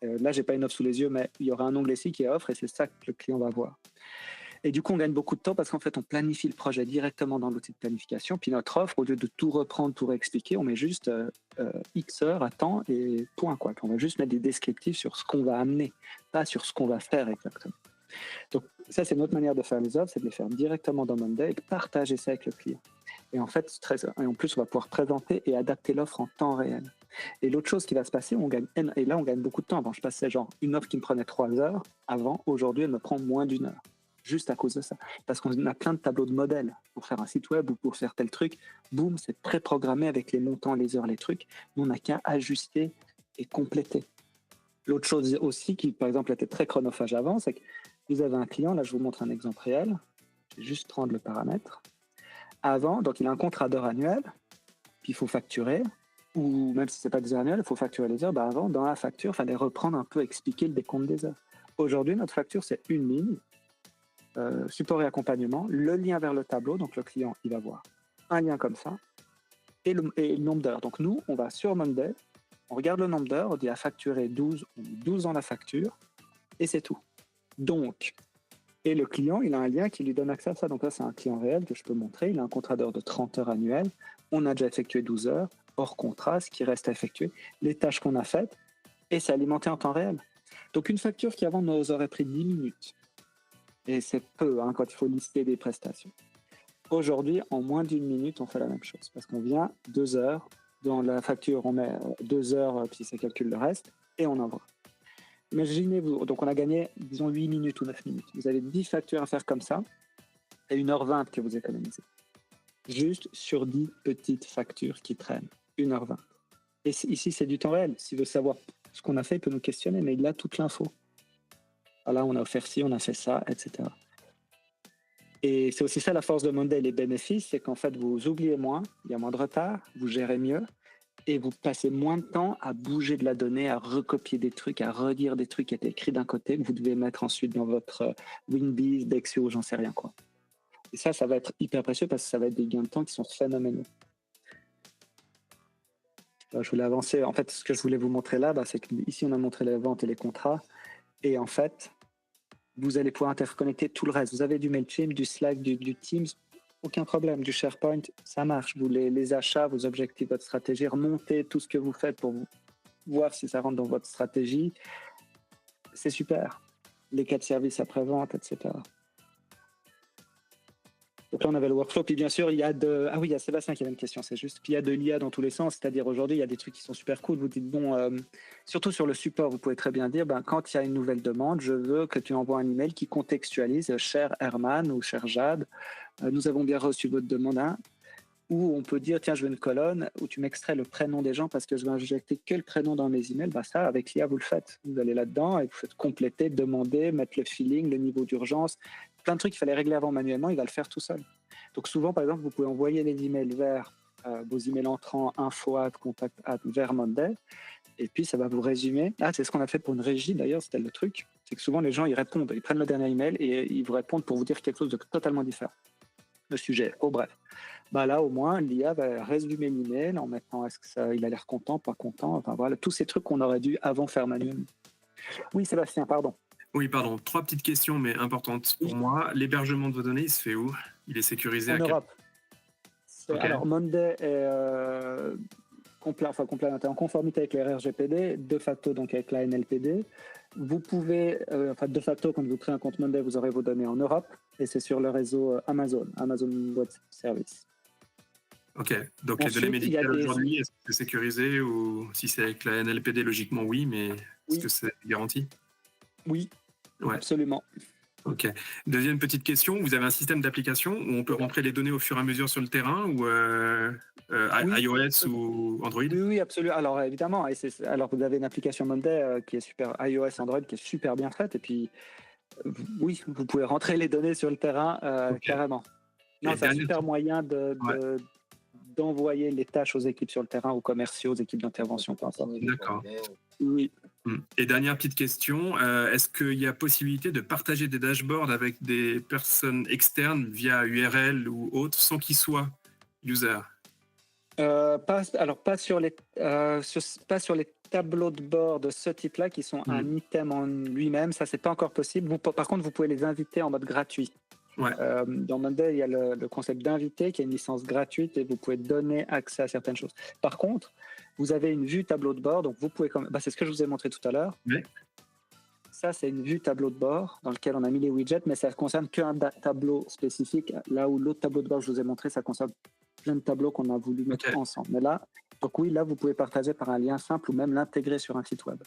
Là, je n'ai pas une offre sous les yeux, mais il y aura un onglet ici qui est offre, et c'est ça que le client va voir. Et du coup, on gagne beaucoup de temps parce qu'en fait, on planifie le projet directement dans l'outil de planification. Puis notre offre, au lieu de tout reprendre, tout réexpliquer, on met juste X heures à temps et point, quoi. On va juste mettre des descriptifs sur ce qu'on va amener, pas sur ce qu'on va faire exactement. Donc ça, c'est notre manière de faire les offres, c'est de les faire directement dans Monday et de partager ça avec le client. Et en fait, et en plus, on va pouvoir présenter et adapter l'offre en temps réel. Et l'autre chose qui va se passer, et là, on gagne beaucoup de temps. Avant, je passais genre une offre qui me prenait 3 heures. Avant, aujourd'hui, elle me prend moins d'1 heure. Juste à cause de ça. Parce qu'on a plein de tableaux de modèles pour faire un site web ou pour faire tel truc. Boum, c'est préprogrammé avec les montants, les heures, les trucs. Nous, on n'a qu'à ajuster et compléter. L'autre chose aussi qui, par exemple, était très chronophage avant, c'est que vous avez un client, là, je vous montre un exemple réel. Je vais juste prendre le paramètre. Avant, donc il a un contrat d'heures annuel, puis il faut facturer, ou même si ce n'est pas des heures annuelles, il faut facturer les heures. Avant, dans la facture, il fallait reprendre un peu, expliquer le décompte des heures. Aujourd'hui, notre facture, c'est une ligne. Support et accompagnement, le lien vers le tableau, donc le client il va voir un lien comme ça et le nombre d'heures. Donc nous, on va sur Monday, on regarde le nombre d'heures, on dit à facturer 12, on met 12 dans la facture et c'est tout. Donc, et le client, il a un lien qui lui donne accès à ça. Donc là, c'est un client réel que je peux montrer. Il a un contrat d'heures de 30 heures annuelles. On a déjà effectué 12 heures, hors contrat, ce qui reste à effectuer, les tâches qu'on a faites, et c'est alimenté en temps réel. Donc une facture qui avant nous aurait pris 10 minutes, et c'est peu quand il faut lister des prestations. Aujourd'hui, en moins d'une minute, on fait la même chose, parce qu'on vient 2 heures, dans la facture, on met 2 heures, puis ça calcule le reste, et on envoie. Imaginez-vous, donc on a gagné, disons, 8 minutes ou 9 minutes. Vous avez 10 factures à faire comme ça, et 1h20 que vous économisez. Juste sur 10 petites factures qui traînent, 1h20. Et ici, c'est du temps réel. S'il veut savoir ce qu'on a fait, il peut nous questionner, mais il a toute l'info. Voilà, on a offert ci, on a fait ça, etc. Et c'est aussi ça la force de Monday, les bénéfices, c'est qu'en fait, vous oubliez moins, il y a moins de retard, vous gérez mieux, et vous passez moins de temps à bouger de la donnée, à recopier des trucs, à redire des trucs qui étaient écrits d'un côté, que vous devez mettre ensuite dans votre Winbiz, Dexio, j'en sais rien quoi. Et ça va être hyper précieux parce que ça va être des gains de temps qui sont phénoménaux. Je voulais avancer. En fait, ce que je voulais vous montrer là, c'est qu'ici, on a montré les ventes et les contrats. Et en fait, vous allez pouvoir interconnecter tout le reste. Vous avez du MailChimp, du Slack, du Teams, aucun problème. Du SharePoint, ça marche. Vous les achats, vos objectifs, votre stratégie, remontez tout ce que vous faites pour voir si ça rentre dans votre stratégie. C'est super. Les cas de service après-vente, etc. Donc là, on avait le workflow. Puis bien sûr, il y a il y a Sébastien qui avait une question, c'est juste. Puis il y a de l'IA dans tous les sens. C'est-à-dire aujourd'hui, il y a des trucs qui sont super cool. Vous dites, surtout sur le support, vous pouvez très bien dire, quand il y a une nouvelle demande, je veux que tu envoies un email qui contextualise, cher Herman ou cher Jade, nous avons bien reçu votre demande. Ou on peut dire, tiens, je veux une colonne où tu m'extrais le prénom des gens parce que je vais injecter que le prénom dans mes emails. Ça, avec l'IA, vous le faites. Vous allez là-dedans et vous faites compléter, demander, mettre le feeling, le niveau d'urgence. Plein de trucs qu'il fallait régler avant manuellement, il va le faire tout seul. Donc souvent, par exemple, vous pouvez envoyer les emails vers vos emails entrants, info@, contact@ vers Monday. Et puis, ça va vous résumer. C'est ce qu'on a fait pour une régie, d'ailleurs, c'était le truc. C'est que souvent, les gens, ils répondent. Ils prennent le dernier email et ils vous répondent pour vous dire quelque chose de totalement différent. Le sujet, bref. Là, au moins, l'IA va résumer l'email en mettant est-ce qu'il a l'air content, pas content. Enfin, voilà, tous ces trucs qu'on aurait dû avant faire manuellement. Oui, Sébastien, pardon. Oui, pardon. 3 petites questions, mais importantes pour moi. L'hébergement de vos données, il se fait où? Il est sécurisé en Europe. Okay. Alors, Monday est complet, en conformité avec les RGPD, de facto donc avec la NLPD. Vous pouvez, de facto, quand vous créez un compte Monday, vous aurez vos données en Europe et c'est sur le réseau Amazon Web Service. Ok, donc ensuite, les données médicales aujourd'hui, est-ce que c'est sécurisé ou si c'est avec la NLPD, logiquement oui, mais est-ce que c'est garanti? Oui, ouais. Absolument. Ok. Deuxième petite question, vous avez un système d'application où on peut rentrer les données au fur et à mesure sur le terrain ou iOS ou Android? Oui, absolument. Alors évidemment, alors vous avez une application Monday qui est super, iOS, Android, qui est super bien faite et puis oui, vous pouvez rentrer les données sur le terrain carrément. Non, c'est un super moyen d'envoyer les tâches aux équipes sur le terrain, aux commerciaux, aux équipes d'intervention. D'accord. Oui. Et dernière petite question, est-ce qu'il y a possibilité de partager des dashboards avec des personnes externes via URL ou autre sans qu'ils soient users? Pas sur les tableaux de bord de ce type-là qui sont un item en lui-même, ça c'est pas encore possible. Par contre, vous pouvez les inviter en mode gratuit. Ouais. Dans Monday, il y a le concept d'inviter qui est une licence gratuite et vous pouvez donner accès à certaines choses. Par contre, vous avez une vue tableau de bord, donc vous pouvez c'est ce que je vous ai montré tout à l'heure. Oui. Ça, c'est une vue tableau de bord dans lequel on a mis les widgets, mais ça ne concerne qu'un tableau spécifique. Là où l'autre tableau de bord que je vous ai montré, ça concerne plein de tableaux qu'on a voulu mettre ensemble. Mais là, vous pouvez partager par un lien simple ou même l'intégrer sur un site web.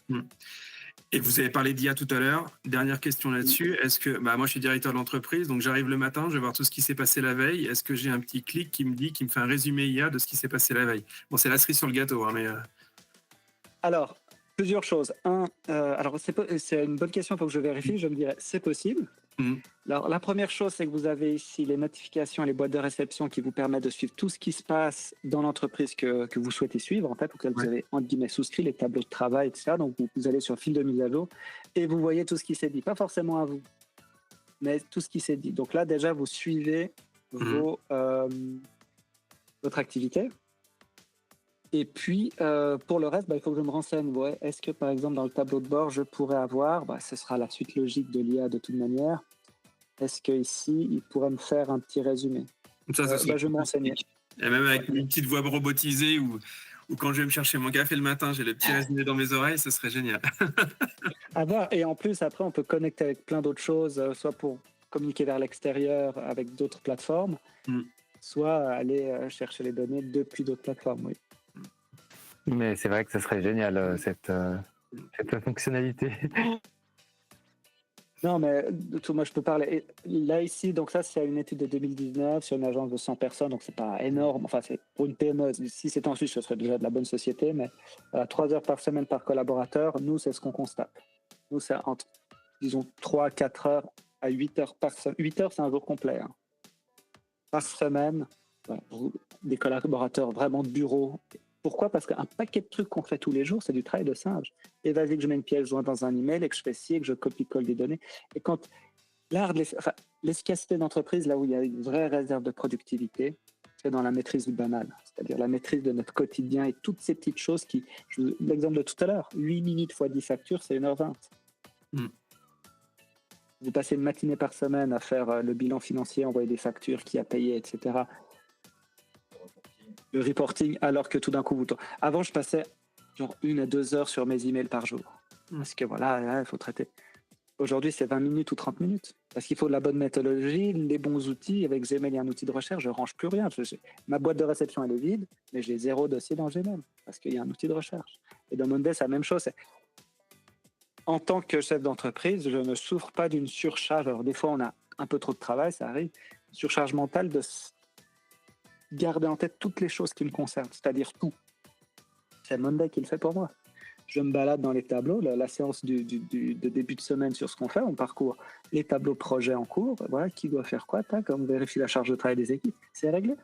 Et vous avez parlé d'IA tout à l'heure. Dernière question là-dessus. Est-ce que, moi je suis directeur d'entreprise, donc j'arrive le matin, je vais voir tout ce qui s'est passé la veille. Est-ce que j'ai un petit clic qui me fait un résumé IA de ce qui s'est passé la veille? Bon, c'est la cerise sur le gâteau, mais... Alors, plusieurs choses. Alors c'est une bonne question, il faut que je vérifie. Je me dirais, c'est possible. Alors, la première chose, c'est que vous avez ici les notifications et les boîtes de réception qui vous permettent de suivre tout ce qui se passe dans l'entreprise que vous souhaitez suivre, en fait, auquel vous avez, entre guillemets, souscrit, les tableaux de travail, etc. Donc, vous allez sur le fil de mise à jour et vous voyez tout ce qui s'est dit. Pas forcément à vous, mais tout ce qui s'est dit. Donc là, déjà, vous suivez vos votre activité. Et puis, pour le reste, il faut que je me renseigne. Ouais, est-ce que, par exemple, dans le tableau de bord, je pourrais avoir, ce sera la suite logique de l'IA de toute manière, est-ce qu'ici, il pourrait me faire un petit résumé? Ça serait Je vais me renseigner. Et même avec une petite voix robotisée ou quand je vais me chercher mon café le matin, j'ai le petit résumé dans mes oreilles, ce serait génial. À voir. Et en plus, après, on peut connecter avec plein d'autres choses, soit pour communiquer vers l'extérieur avec d'autres plateformes, soit aller chercher les données depuis d'autres plateformes, oui. Mais c'est vrai que ce serait génial, cette fonctionnalité. Non, mais moi, je peux parler. Et là, ici, donc ça, c'est une étude de 2019 sur une agence de 100 personnes, donc c'est pas énorme. Enfin, c'est pour une PME. Si c'était en Suisse, ce serait déjà de la bonne société, mais 3 heures par semaine par collaborateur, nous, c'est ce qu'on constate. Nous, c'est entre, disons, 3-4 heures à 8 heures par semaine. 8 heures, c'est un jour complet. Hein. Par semaine, des collaborateurs vraiment de bureau. Pourquoi? Parce qu'un paquet de trucs qu'on fait tous les jours, c'est du travail de singe. Et vas-y que je mets une pièce jointe dans un email et que je fais ci et que je copie-colle des données. Et quand l'efficacité d'entreprise, là où il y a une vraie réserve de productivité, c'est dans la maîtrise du banal. C'est-à-dire la maîtrise de notre quotidien et toutes ces petites choses qui... L'exemple de tout à l'heure, 8 minutes fois 10 factures, c'est 1h20. Vous passez une matinée par semaine à faire le bilan financier, envoyer des factures, qui a payé, etc. Le reporting, alors que tout d'un coup, avant, je passais genre 1 à 2 heures sur mes emails par jour. Parce que voilà, il faut traiter. Aujourd'hui, c'est 20 minutes ou 30 minutes. Parce qu'il faut de la bonne méthodologie, les bons outils. Avec Gmail, il y a un outil de recherche, je ne range plus rien. Ma boîte de réception, elle est vide, mais j'ai 0 dossier dans Gmail. Parce qu'il y a un outil de recherche. Et dans Monday, c'est la même chose. En tant que chef d'entreprise, je ne souffre pas d'une surcharge. Alors, des fois, on a un peu trop de travail, ça arrive. Surcharge mentale de garder en tête toutes les choses qui me concernent, c'est-à-dire tout. C'est Monday qui le fait pour moi. Je me balade dans les tableaux, la séance de début de semaine sur ce qu'on fait, on parcourt les tableaux projets en cours, voilà, qui doit faire quoi, tac, on vérifie la charge de travail des équipes, c'est réglé.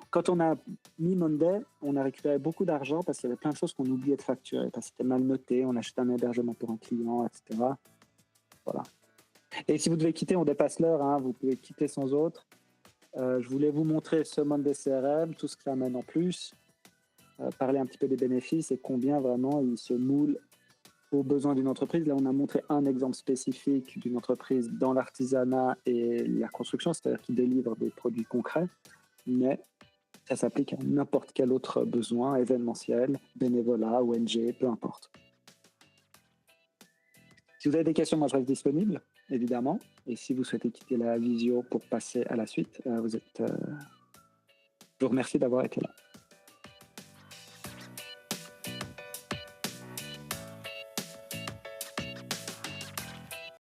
Quand on a mis Monday, on a récupéré beaucoup d'argent parce qu'il y avait plein de choses qu'on oubliait de facturer, parce que c'était mal noté, on achète un hébergement pour un client, etc. Voilà. Et si vous devez quitter, on dépasse l'heure, hein, vous pouvez quitter sans autre. Je voulais vous montrer ce Monday CRM, tout ce que ça amène en plus, parler un petit peu des bénéfices et combien vraiment il se moule aux besoins d'une entreprise. Là, on a montré un exemple spécifique d'une entreprise dans l'artisanat et la construction, c'est-à-dire qui délivre des produits concrets, mais ça s'applique à n'importe quel autre besoin, événementiel, bénévolat, ONG, peu importe. Si vous avez des questions, moi je reste disponible, évidemment. Et si vous souhaitez quitter la visio pour passer à la suite, je vous remercie d'avoir été là.